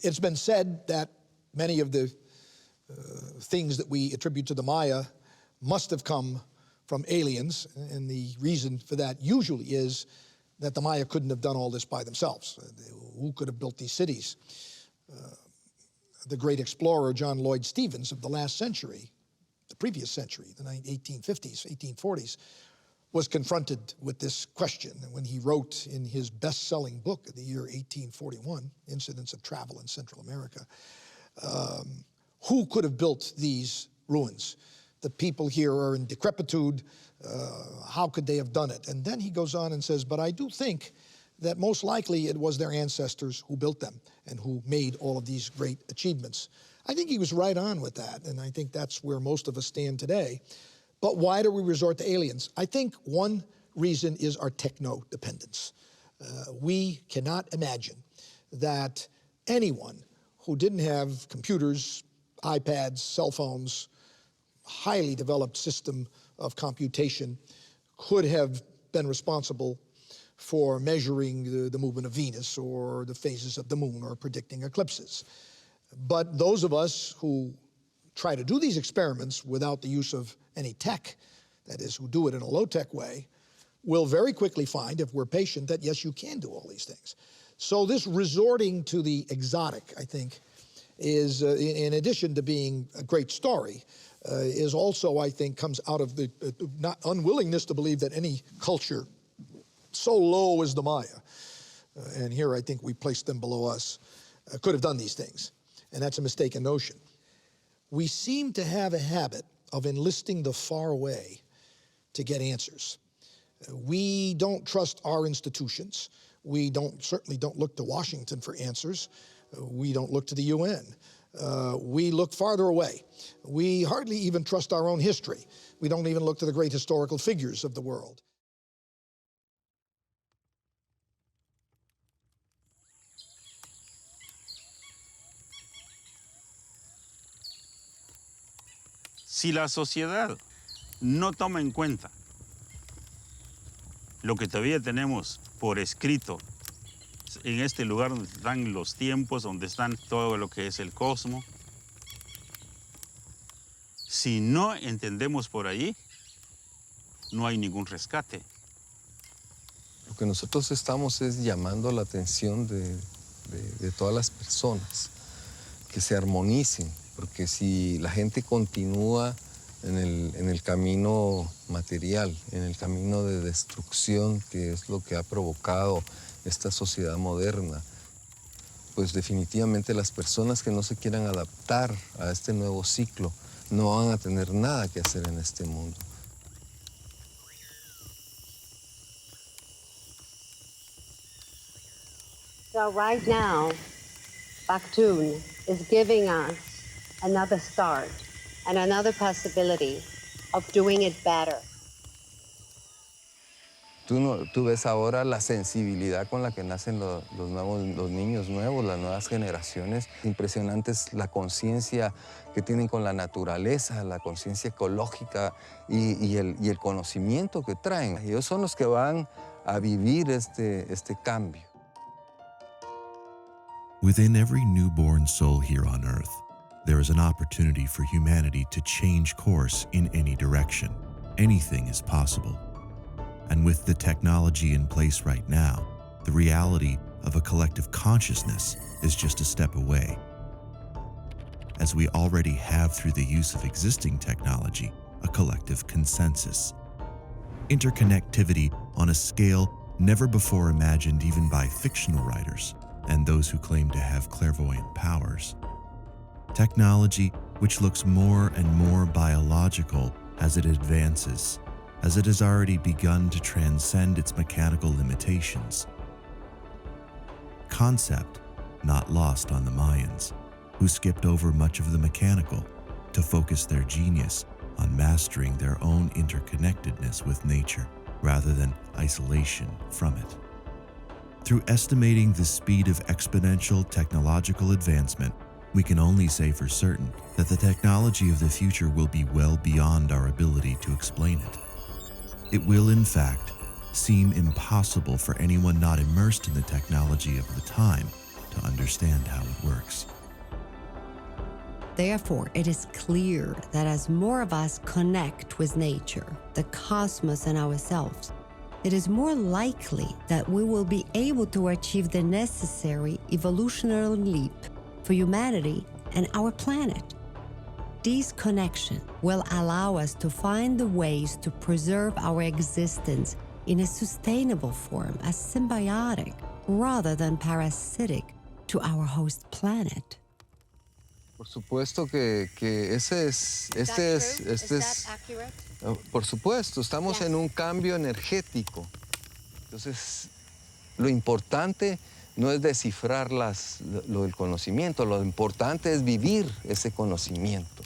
It's been said that many of the things that we attribute to the Maya must have come from aliens, and the reason for that usually is that the Maya couldn't have done all this by themselves. Who could have built these cities? The great explorer John Lloyd Stevens of the last century, the previous century, the 1850s, 1840s, was confronted with this question when he wrote in his best-selling book of the year 1841, Incidents of Travel in Central America, who could have built these ruins? The people here are in decrepitude. How could they have done it? And then he goes on and says, but I do think that most likely it was their ancestors who built them and who made all of these great achievements. I think he was right on with that, and I think that's where most of us stand today. But why do we resort to aliens? I think one reason is our techno-dependence. We cannot imagine that anyone who didn't have computers, iPads, cell phones, highly developed system of computation could have been responsible for measuring the movement of Venus or the phases of the moon or predicting eclipses. But those of us who try to do these experiments without the use of any tech, that is, who do it in a low-tech way, will very quickly find, if we're patient, that yes, you can do all these things. So this resorting to the exotic, I think, is, in addition to being a great story, is also, I think, comes out of the not unwillingness to believe that any culture so low as the Maya, and here I think we placed them below us, could have done these things. And that's a mistaken notion. We seem to have a habit of enlisting the far away to get answers. We don't trust our institutions. We certainly don't look to Washington for answers. We don't look to the UN. We look farther away. We hardly even trust our own history. We don't even look to the great historical figures of the world. Si la sociedad no toma en cuenta lo que todavía tenemos por escrito en este lugar donde están los tiempos, donde están todo lo que es el cosmos, si no entendemos por ahí, no hay ningún rescate. Lo que nosotros estamos es llamando la atención de todas las personas, que se armonicen, porque si la gente continúa en el camino material, en el camino de destrucción, que es lo que ha provocado esta sociedad moderna, pues definitivamente las personas que no se quieran adaptar a este nuevo ciclo no van a tener nada que hacer en este mundo. So right now, Baqtun is giving us another start and another possibility of doing it better. Tú ves ahora la sensibilidad con la que nacen los niños nuevos, las nuevas generaciones. Impresionante es la conciencia que tienen con la naturaleza, la conciencia ecológica y el conocimiento que traen. Ellos son los que van a vivir este cambio. Within every newborn soul here on Earth, there is an opportunity for humanity to change course in any direction. Anything is possible. And with the technology in place right now, the reality of a collective consciousness is just a step away. As we already have through the use of existing technology, a collective consensus. Interconnectivity on a scale never before imagined even by fictional writers and those who claim to have clairvoyant powers. Technology which looks more and more biological as it advances, as it has already begun to transcend its mechanical limitations. Concept not lost on the Mayans, who skipped over much of the mechanical to focus their genius on mastering their own interconnectedness with nature rather than isolation from it. Through estimating the speed of exponential technological advancement, we can only say for certain that the technology of the future will be well beyond our ability to explain it. It will, in fact, seem impossible for anyone not immersed in the technology of the time to understand how it works. Therefore, it is clear that as more of us connect with nature, the cosmos, and ourselves, it is more likely that we will be able to achieve the necessary evolutionary leap for humanity and our planet. This connection will allow us to find the ways to preserve our existence in a sustainable form as symbiotic rather than parasitic to our host planet. Por supuesto que este es por supuesto, estamos en un cambio energético. Entonces, lo importante no es descifrar lo del conocimiento, lo importante es vivir ese conocimiento.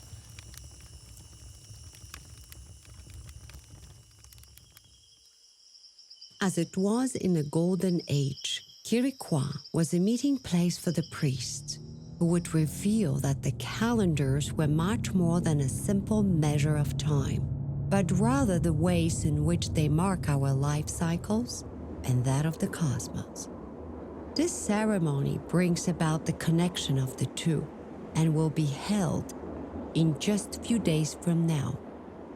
As it was in the Golden Age, Quiriquá was a meeting place for the priests, who would reveal that the calendars were much more than a simple measure of time, but rather the ways in which they mark our life cycles and that of the cosmos. This ceremony brings about the connection of the two and will be held in just a few days from now.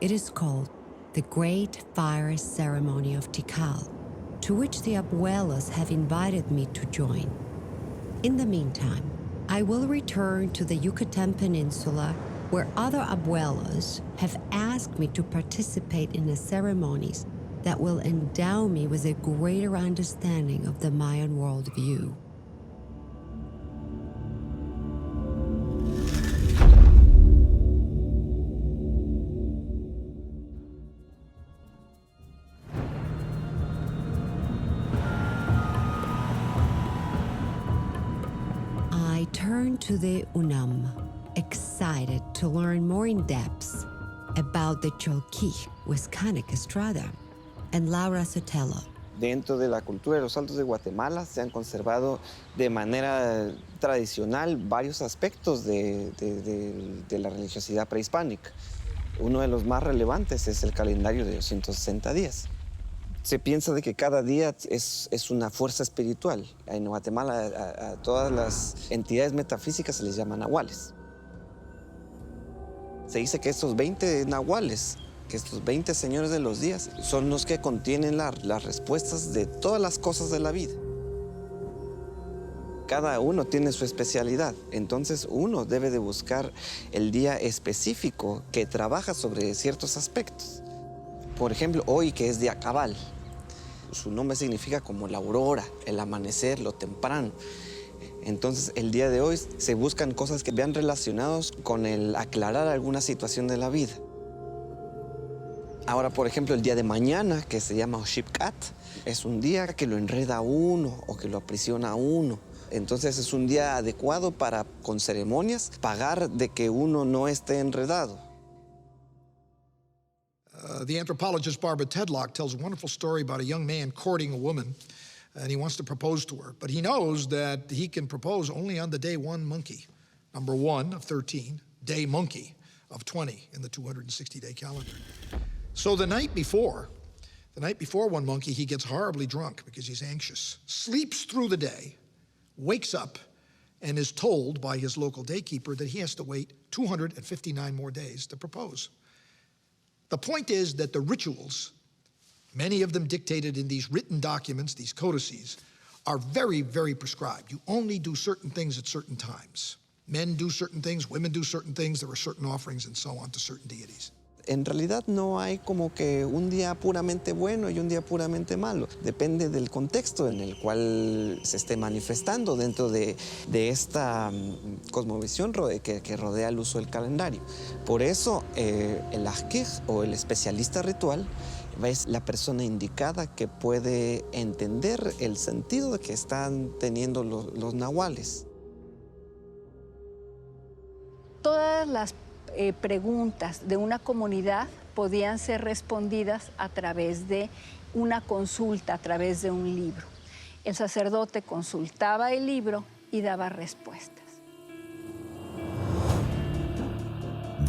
It is called the Great Fire Ceremony of Tikal, to which the abuelos have invited me to join. In the meantime, I will return to the Yucatan Peninsula, where other abuelos have asked me to participate in the ceremonies that will endow me with a greater understanding of the Mayan worldview. I turn to the UNAM, excited to learn more in depth about the Cholquí with Canek Estrada and Laura Sotelo. Dentro de la cultura de los Altos de Guatemala se han conservado de manera tradicional varios aspectos de la religiosidad prehispánica. Uno de los más relevantes es el calendario de 260 días. Se piensa de que cada día es una fuerza espiritual. En Guatemala a todas las entidades metafísicas se les llama nahuales. Se dice que estos 20 nahuales, que estos 20 señores de los días, son los que contienen las respuestas de todas las cosas de la vida. Cada uno tiene su especialidad, entonces uno debe de buscar el día específico que trabaja sobre ciertos aspectos. Por ejemplo, hoy que es día cabal, su nombre significa como la aurora, el amanecer, lo temprano. Entonces, el día de hoy se buscan cosas que vean relacionados con el aclarar alguna situación de la vida. Ahora, por ejemplo, el día de mañana, que se llama Oshipkat, es un día que lo enreda a uno o que lo aprisiona a uno. Entonces, es un día adecuado para, con ceremonias, pagar de que uno no esté enredado. The anthropologist Barbara Tedlock tells a wonderful story about a young man courting a woman, and he wants to propose to her. But he knows that he can propose only on the day one monkey, number 1 of 13, day monkey of 20 in the 260-day calendar. So the night before one monkey, he gets horribly drunk because he's anxious, sleeps through the day, wakes up, and is told by his local daykeeper that he has to wait 259 more days to propose. The point is that the rituals, many of them dictated in these written documents, these codices, are very, very prescribed. You only do certain things at certain times. Men do certain things, women do certain things, there are certain offerings and so on to certain deities. En realidad no hay como que un día puramente bueno y un día puramente malo. Depende del contexto en el cual se esté manifestando dentro de esta cosmovisión que rodea el uso del calendario. Por eso el ajkij o el especialista ritual es la persona indicada que puede entender el sentido que están teniendo los nahuales. Todas las preguntas de una comunidad podían ser respondidas a través de una consulta, a través de un libro. El sacerdote consultaba el libro y daba respuestas.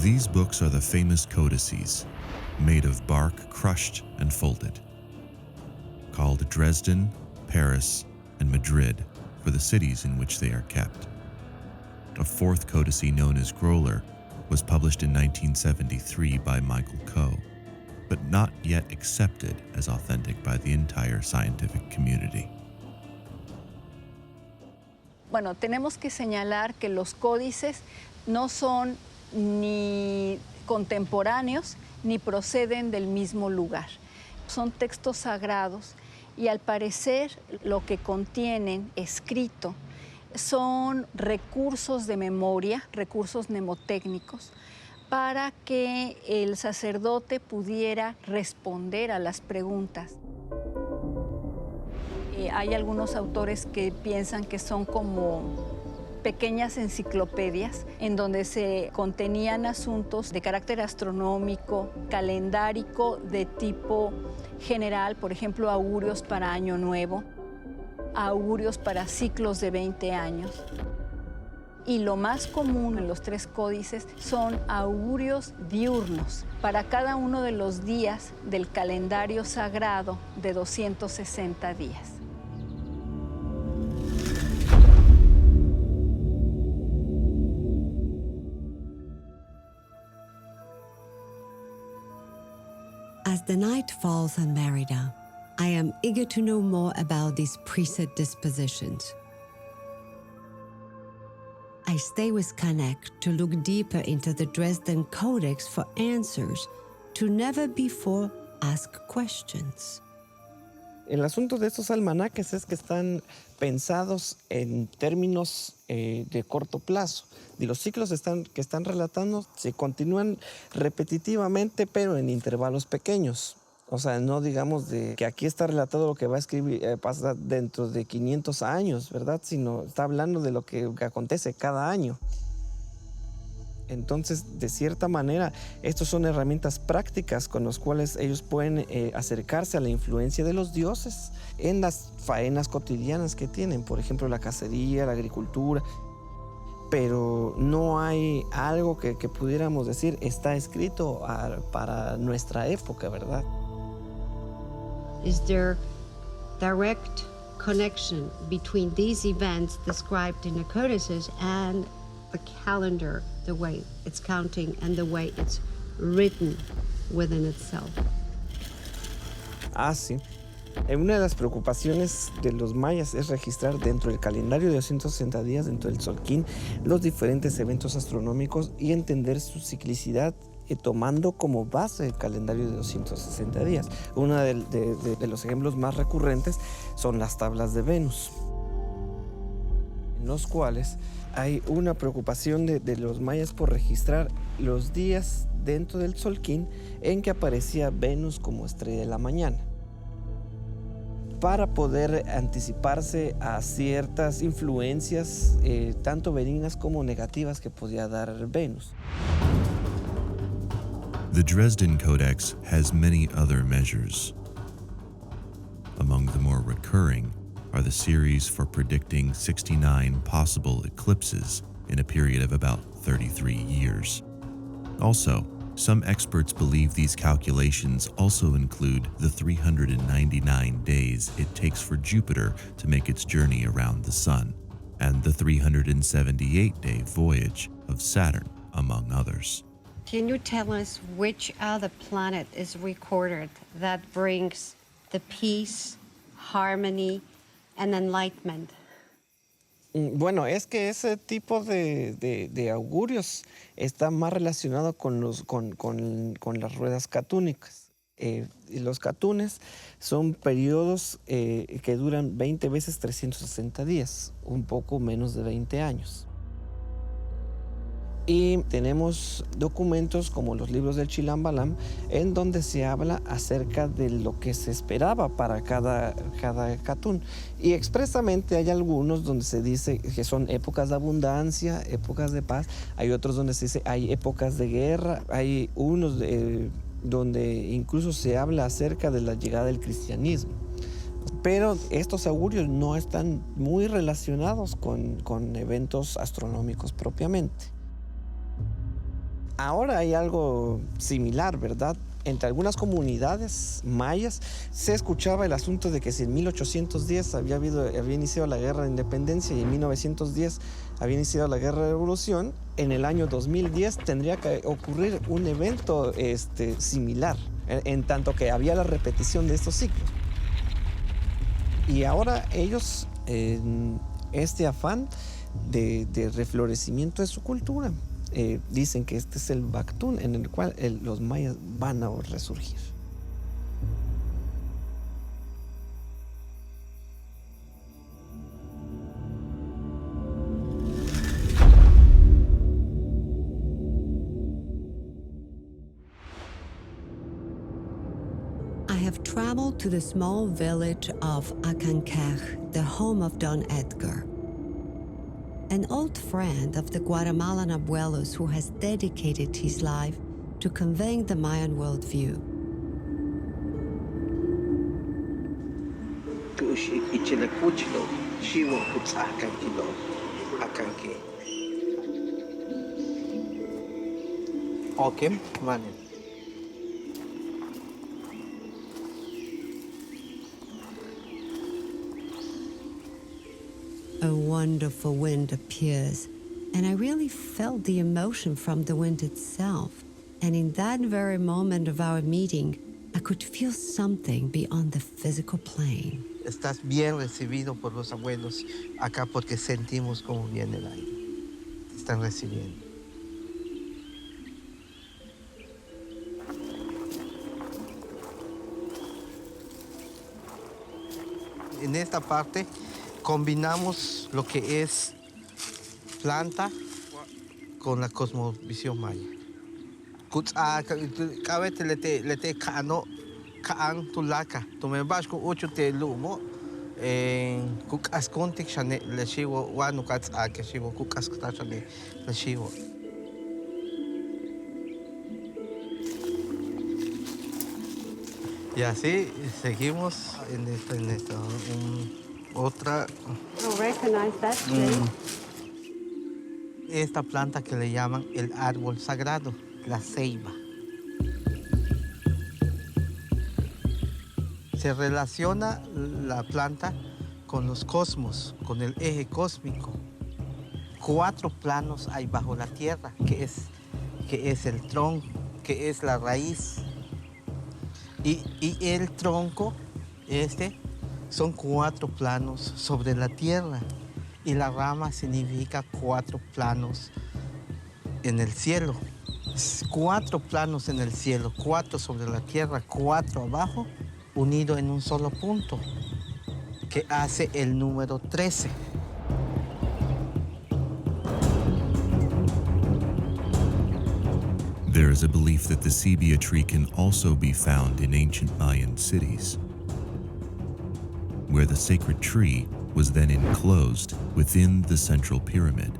These books are the famous codices, made of bark crushed and folded, called Dresden, Paris, and Madrid for the cities in which they are kept. A fourth codice known as Gröller was published in 1973 by Michael Coe, but not yet accepted as authentic by the entire scientific community. Bueno, tenemos que señalar que los códices no son ni contemporáneos ni proceden del mismo lugar. Son textos sagrados y al parecer lo que contienen escrito son recursos de memoria, recursos mnemotécnicos, para que el sacerdote pudiera responder a las preguntas. Hay algunos autores que piensan que son como pequeñas enciclopedias en donde se contenían asuntos de carácter astronómico, calendárico de tipo general, por ejemplo, augurios para Año Nuevo, augurios para ciclos de 20 años. Y lo más común en los tres códices son augurios diurnos para cada uno de los días del calendario sagrado de 260 días. As the night falls on Merida, I am eager to know more about these preset dispositions. I stay with Connect to look deeper into the Dresden Codex for answers to never before asked questions. El asunto de estos almanaques es que están pensados en términos de corto plazo. Y los ciclos que están relatando se continúan repetitivamente, pero en intervalos pequeños. O sea, no digamos de que aquí está relatado lo que va a escribir, pasa dentro de 500 años, ¿verdad? Sino está hablando de lo que acontece cada año. Entonces, de cierta manera, estos son herramientas prácticas con las cuales ellos pueden acercarse a la influencia de los dioses en las faenas cotidianas que tienen, por ejemplo, la cacería, la agricultura. Pero no hay algo que pudiéramos decir está escrito para nuestra época, ¿verdad? Is there direct connection between these events described in the codices and the calendar, the way it's counting and the way it's written within itself? Ah, sí. Una de las preocupaciones de los mayas es registrar dentro del calendario de 260 días, dentro del Tzolk'in, los diferentes eventos astronómicos y entender su ciclicidad, tomando como base el calendario de 260 días. Uno de los ejemplos más recurrentes son las tablas de Venus, en los cuales hay una preocupación de los mayas por registrar los días dentro del Tzolk'in en que aparecía Venus como estrella de la mañana, para poder anticiparse a ciertas influencias tanto benignas como negativas que podía dar Venus. The Dresden Codex has many other measures. Among the more recurring are the series for predicting 69 possible eclipses in a period of about 33 years. Also, some experts believe these calculations also include the 399 days it takes for Jupiter to make its journey around the Sun, and the 378-day voyage of Saturn, among others. Can you tell us which other planet is recorded that brings the peace, harmony, and enlightenment? Bueno, es que ese tipo de augurios está más relacionado con las ruedas catúnicas. Y los catunes son periodos que duran 20 veces 360 días, un poco menos de 20 años. Y tenemos documentos como los libros del Chilam Balam, en donde se habla acerca de lo que se esperaba para cada catún. Y expresamente hay algunos donde se dice que son épocas de abundancia, épocas de paz. Hay otros donde se dice hay épocas de guerra. Hay unos donde incluso se habla acerca de la llegada del cristianismo. Pero estos augurios no están muy relacionados con eventos astronómicos propiamente. Ahora hay algo similar, ¿verdad? Entre algunas comunidades mayas se escuchaba el asunto de que si en 1810 había iniciado la Guerra de Independencia y en 1910 había iniciado la Guerra de Revolución, en el año 2010 tendría que ocurrir un evento similar, en tanto que había la repetición de estos ciclos. Y ahora ellos, en este afán de reflorecimiento de su cultura, dicen que este es el Baqtun en el cual los mayas van a resurgir. I have traveled to the small village of Acanquej, the home of Don Edgar, an old friend of the Guatemalan abuelos who has dedicated his life to conveying the Mayan worldview. Okay, vale. A wonderful wind appears, and I really felt the emotion from the wind itself. And in that very moment of our meeting, I could feel something beyond the physical plane. Estás bien recibido por los abuelos acá porque sentimos cómo viene el aire. Te están recibiendo. En esta parte combinamos lo que es planta con la cosmovisión maya. Cabete lete kano kaan tulaka. Tome basco ocho te lumo. Kukas kontik shane le shiwo wanu kats ake shiwo kukas kachane le shiwo. Y así seguimos en esta otra. Oh, recognize that shape. Esta planta que le llaman el árbol sagrado, la ceiba. Se relaciona la planta con los cosmos, con el eje cósmico. 4 planos hay bajo la tierra, que es el tronco, que es la raíz. Y el tronco, son 4 planos sobre la tierra. Y la rama significa 4 planos en el cielo. 4 planos en el cielo, 4 sobre la tierra, 4 abajo, unido en un solo punto, que hace el número 13. There is a belief that the cebia tree can also be found in ancient Mayan cities, where the sacred tree was then enclosed within the central pyramid,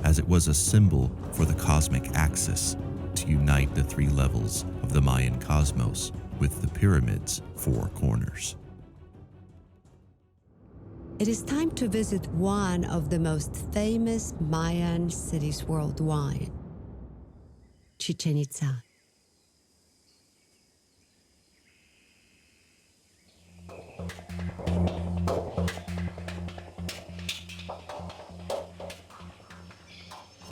as it was a symbol for the cosmic axis to unite the three levels of the Mayan cosmos with the pyramid's four corners. It is time to visit one of the most famous Mayan cities worldwide, Chichen Itza.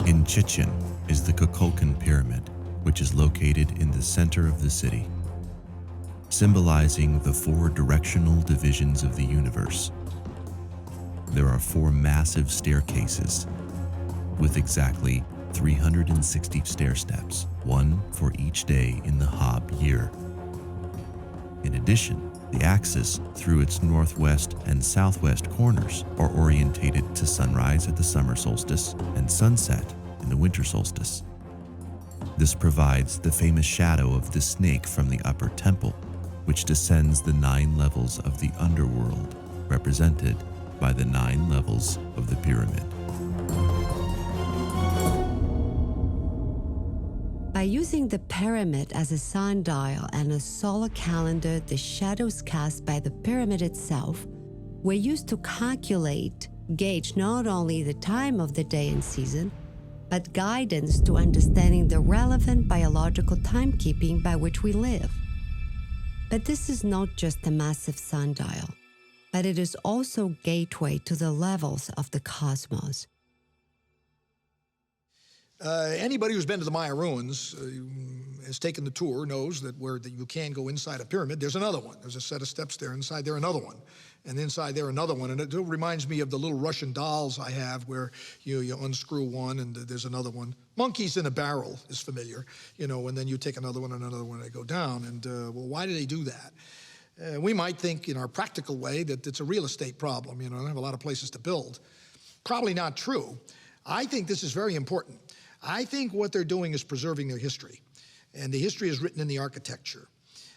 In Chichen is the Kukulkan Pyramid, which is located in the center of the city, symbolizing the four directional divisions of the universe. There are four massive staircases with exactly 360 stair steps, one for each day in the Hab year. In addition, the axis through its northwest and southwest corners are orientated to sunrise at the summer solstice and sunset in the winter solstice. This provides the famous shadow of the snake from the upper temple, which descends the 9 levels of the underworld, represented by the 9 levels of the pyramid. By using the pyramid as a sundial and a solar calendar, the shadows cast by the pyramid itself were used to gauge not only the time of the day and season, but guidance to understanding the relevant biological timekeeping by which we live. But this is not just a massive sundial, but it is also a gateway to the levels of the cosmos. Anybody who's been to the Maya ruins, has taken the tour, knows that you can go inside a pyramid, there's another one. There's a set of steps there, inside there another one, and inside there another one. And it reminds me of the little Russian dolls I have where you unscrew one and there's another one. Monkeys in a barrel is familiar, and then you take another one and another one and they go down. And well, why do they do that? We might think in our practical way that it's a real estate problem, they have a lot of places to build. Probably not true. I think this is very important. I think what they're doing is preserving their history, and the history is written in the architecture.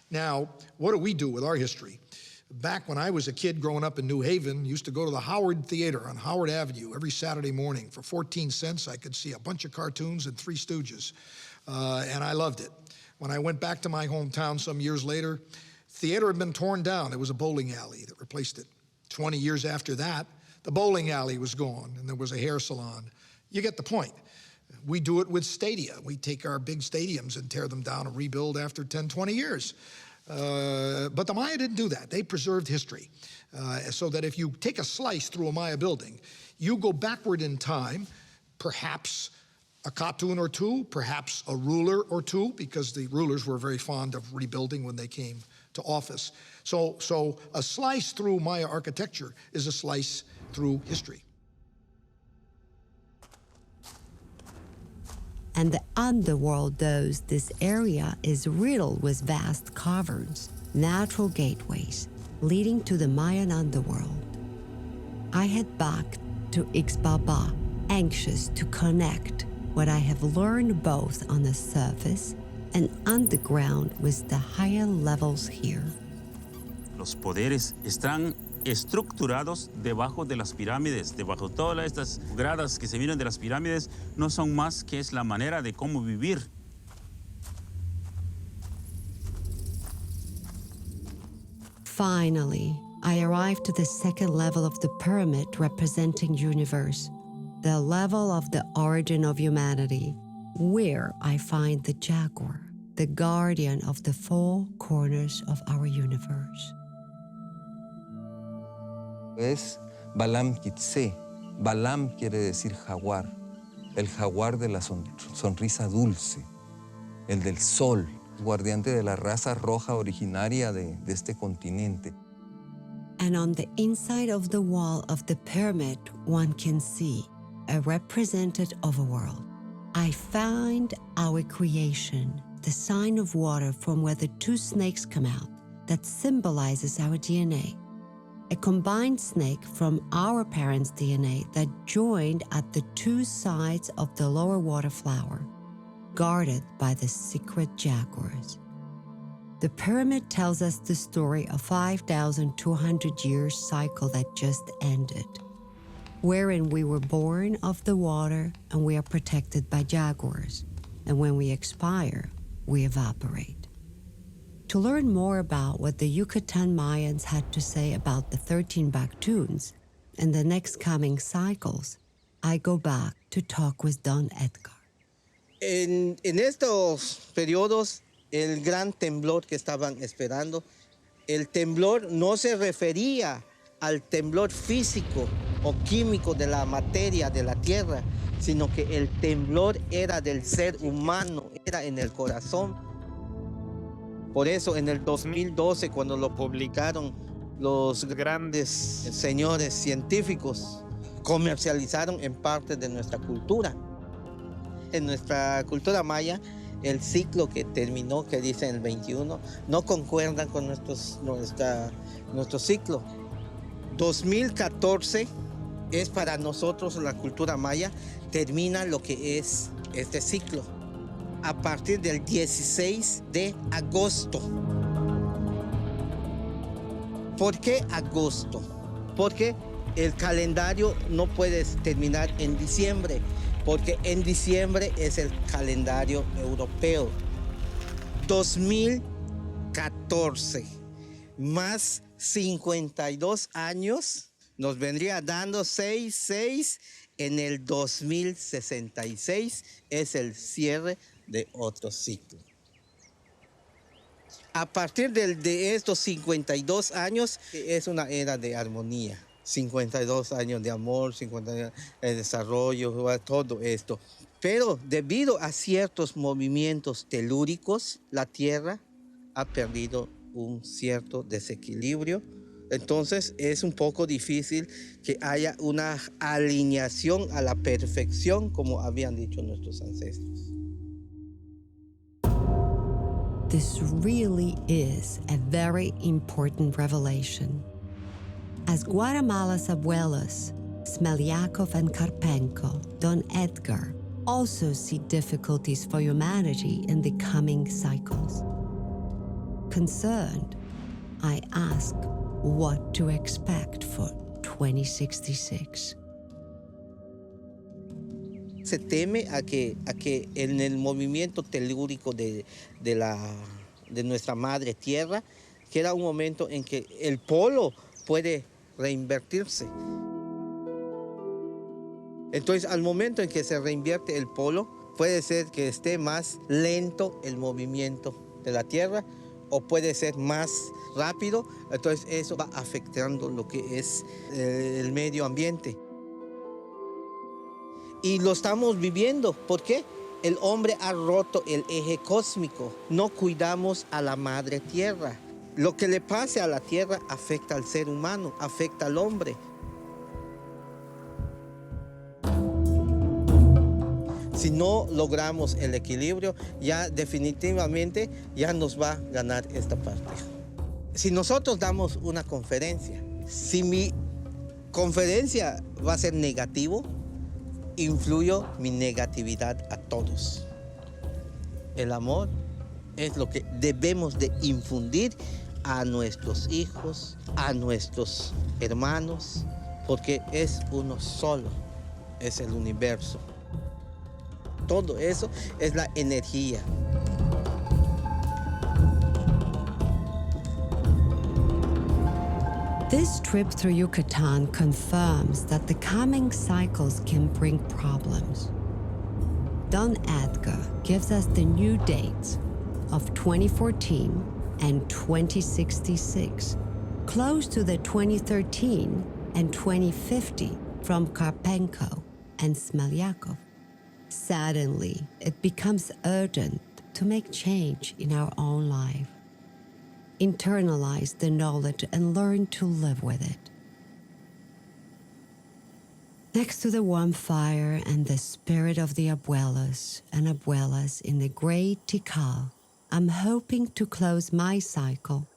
Now, what do we do with our history? Back when I was a kid growing up in New Haven, used to go to the Howard Theater on Howard Avenue every Saturday morning. For 14 cents, I could see a bunch of cartoons and Three Stooges, and I loved it. When I went back to my hometown some years later, theater had been torn down. There was a bowling alley that replaced it. 20 years after that, the bowling alley was gone, and there was a hair salon. You get the point. We do it with stadia. We take our big stadiums and tear them down and rebuild after 10, 20 years. But the Maya didn't do that. They preserved history so that if you take a slice through a Maya building, you go backward in time, perhaps a cartoon or two, perhaps a ruler or two, because the rulers were very fond of rebuilding when they came to office. So a slice through Maya architecture is a slice through history. And the underworld knows this area is riddled with vast caverns, natural gateways leading to the Mayan underworld. I head back to Ixbaba, anxious to connect what I have learned both on the surface and underground with the higher levels here. Los poderes están estructurados debajo de las pirámides, debajo de todas estas gradas que se vienen de las pirámides, no son más que es la manera de cómo vivir. Finally, I arrived to the second level of the pyramid representing universe, the level of the origin of humanity, where I find the Jaguar, the guardian of the 4 corners of our universe. Es Balam Kitse. Balam quiere decir jaguar, el jaguar de la sonrisa dulce, el del sol, guardiante de la raza roja originaria de este continente. And on the inside of the wall of the pyramid, one can see a represented overworld. I find our creation, the sign of water from where the 2 snakes come out, that symbolizes our DNA. A combined snake from our parents' DNA that joined at the 2 sides of the lower water flower, guarded by the secret jaguars. The pyramid tells us the story of 5,200 years cycle that just ended, wherein we were born of the water and we are protected by jaguars. and when we expire, we evaporate. To learn more about what the Yucatan Mayans had to say about the 13 Baqtuns and the next coming cycles, I go back to talk with Don Edgar. En estos periodos, el gran temblor que estaban esperando, el temblor no se refería al temblor físico o químico de la materia de la tierra, sino que el temblor era del ser humano, era en el corazón. Por eso en el 2012, cuando lo publicaron los grandes señores científicos, comercializaron en parte de nuestra cultura. En nuestra cultura maya, el ciclo que terminó, que dice el 21, no concuerda con nuestro ciclo. 2014 es para nosotros, la cultura maya, termina lo que es este ciclo a partir del 16 de agosto. ¿Por qué agosto? Porque el calendario no puede terminar en diciembre, porque en diciembre es el calendario europeo. 2014 más 52 años nos vendría dando 6 en el 2066, es el cierre de otro ciclo. A partir de estos 52 años es una era de armonía. 52 años de amor, 52 años de desarrollo, todo esto. Pero debido a ciertos movimientos telúricos, la Tierra ha perdido un cierto desequilibrio. Entonces es un poco difícil que haya una alineación a la perfección, como habían dicho nuestros ancestros. This really is a very important revelation. As Guatemala's abuelos, Smelyakov and Karpenko, Don Edgar, also see difficulties for humanity in the coming cycles. Concerned, I ask what to expect for 2066. Se teme a que en el movimiento telúrico de nuestra madre tierra queda un momento en que el polo puede reinvertirse. Entonces, al momento en que se reinvierte el polo, puede ser que esté más lento el movimiento de la Tierra o puede ser más rápido. Entonces, eso va afectando lo que es el medio ambiente. Y lo estamos viviendo. ¿Por qué? El hombre ha roto el eje cósmico. No cuidamos a la madre Tierra. Lo que le pase a la Tierra afecta al ser humano, afecta al hombre. Si no logramos el equilibrio, ya definitivamente ya nos va a ganar esta parte. Si nosotros damos una conferencia, si mi conferencia va a ser negativo, influyo mi negatividad a todos. El amor es lo que debemos de infundir a nuestros hijos, a nuestros hermanos, porque es uno solo, es el universo. Todo eso es la energía. This trip through Yucatan confirms that the coming cycles can bring problems. Don Edgar gives us the new dates of 2014 and 2066, close to the 2013 and 2050 from Karpenko and Smelyakov. Suddenly, it becomes urgent to make change in our own life. Internalize the knowledge and learn to live with it. Next to the warm fire and the spirit of the abuelos and abuelas in the great Tikal, I'm hoping to close my cycle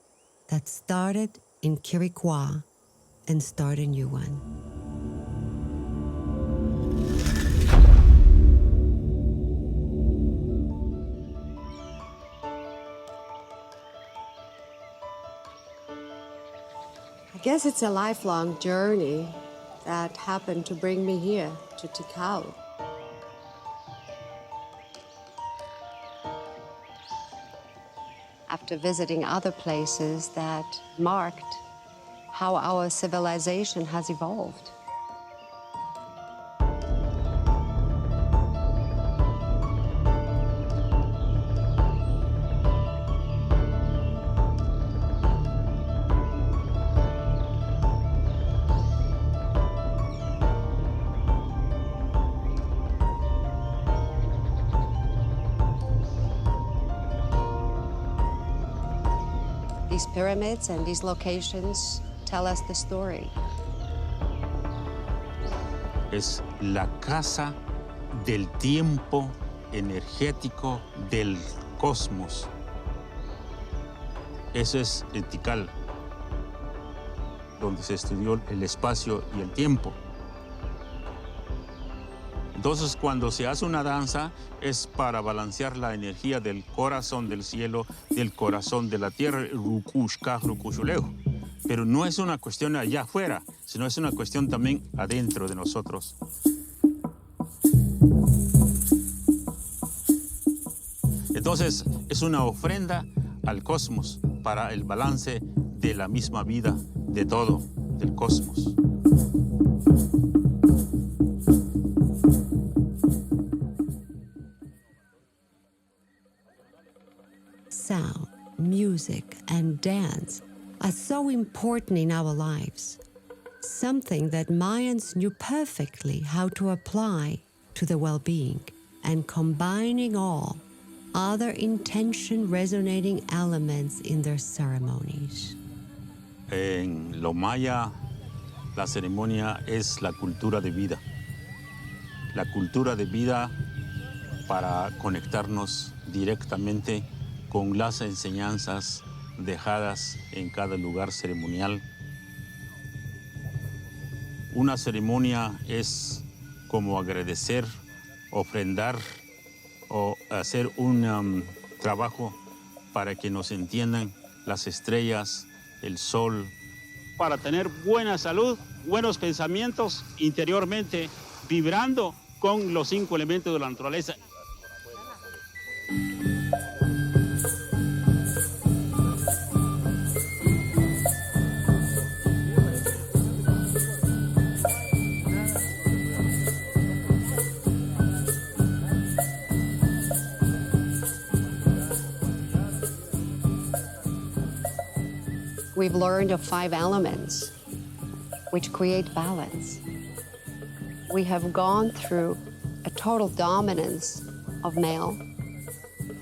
that started in Quirigua and start a new one. I guess it's a lifelong journey that happened to bring me here to Tikal. after visiting other places that marked how our civilization has evolved. These pyramids and these locations tell us the story. Es la casa del tiempo energético del cosmos. Eso es el Tikal, donde se estudió el espacio y el tiempo. Entonces, cuando se hace una danza, es para balancear la energía del corazón del cielo, del corazón de la tierra, rukushka, rukushulejo. Pero no es una cuestión allá afuera, sino es una cuestión también adentro de nosotros. Entonces, es una ofrenda al cosmos para el balance de la misma vida, de todo, del cosmos. Sound, music, and dance are so important in our lives, something that Mayans knew perfectly how to apply to the well-being, and combining all other intention-resonating elements in their ceremonies. En lo maya, la ceremonia es la cultura de vida. La cultura de vida para conectarnos directamente con las enseñanzas dejadas en cada lugar ceremonial. Una ceremonia es como agradecer, ofrendar o hacer un trabajo para que nos entiendan las estrellas, el sol. Para tener buena salud, buenos pensamientos interiormente, vibrando con los 5 elementos de la naturaleza. We've learned of 5 elements which create balance. We have gone through a total dominance of male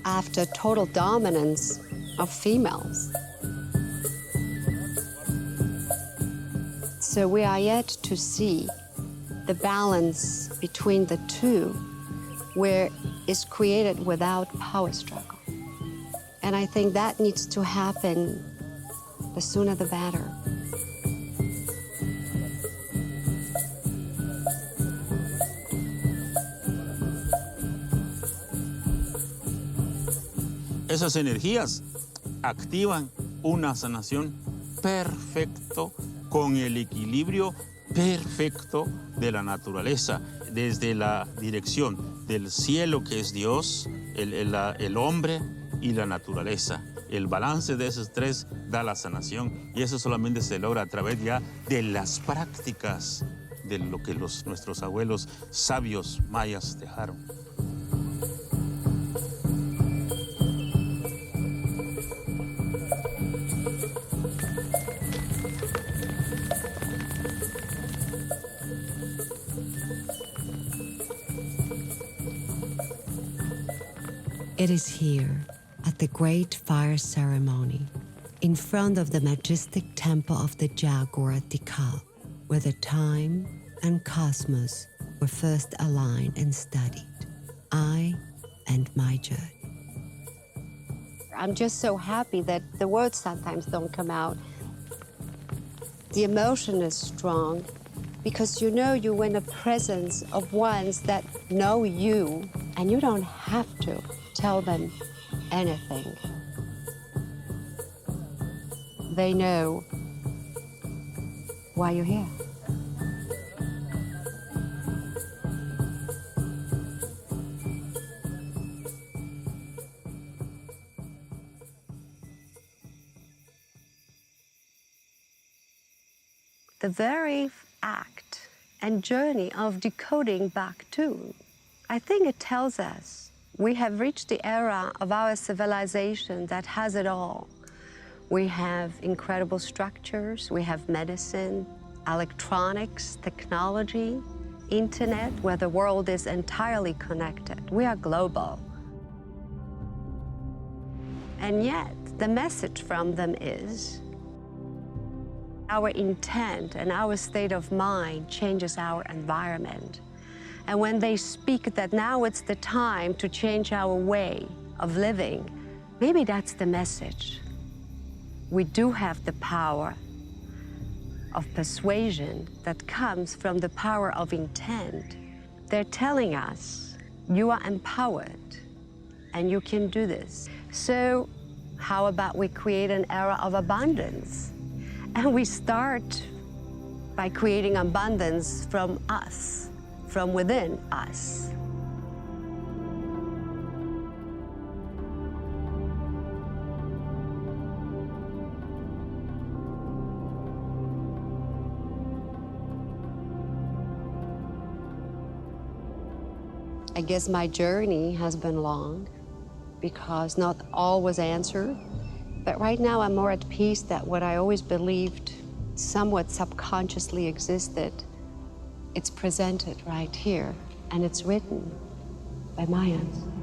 after total dominance of females. So we are yet to see the balance between the two where it's created without power struggle. And I think that needs to happen. The sooner the better. Esas energías activan una sanación perfecto con el equilibrio perfecto de la naturaleza, desde la dirección del cielo, que es Dios, el hombre y la naturaleza. El balance de esos 3 da la sanación, y eso solamente se logra a través ya de las prácticas de lo que nuestros abuelos sabios mayas dejaron. It is here, at the great fire ceremony, in front of the majestic temple of the Jaguar at Tikal, where the time and cosmos were first aligned and studied, I and my judge. I'm just so happy that the words sometimes don't come out. The emotion is strong because you know you're in the presence of ones that know you, and you don't have to tell them anything. They know why you're here. the very act and journey of decoding Baqtun, I think it tells us we have reached the era of our civilization that has it all. We have incredible structures, we have medicine, electronics, technology, internet, where the world is entirely connected. We are global. And yet, the message from them is our intent and our state of mind changes our environment. And when they speak that now it's the time to change our way of living, maybe that's the message. We do have the power of persuasion that comes from the power of intent. They're telling us, you are empowered and you can do this. So how about we create an era of abundance? And we start by creating abundance from us, from within us. I guess my journey has been long because not all was answered. But right now I'm more at peace that what I always believed somewhat subconsciously existed, it's presented right here and it's written by Mayans.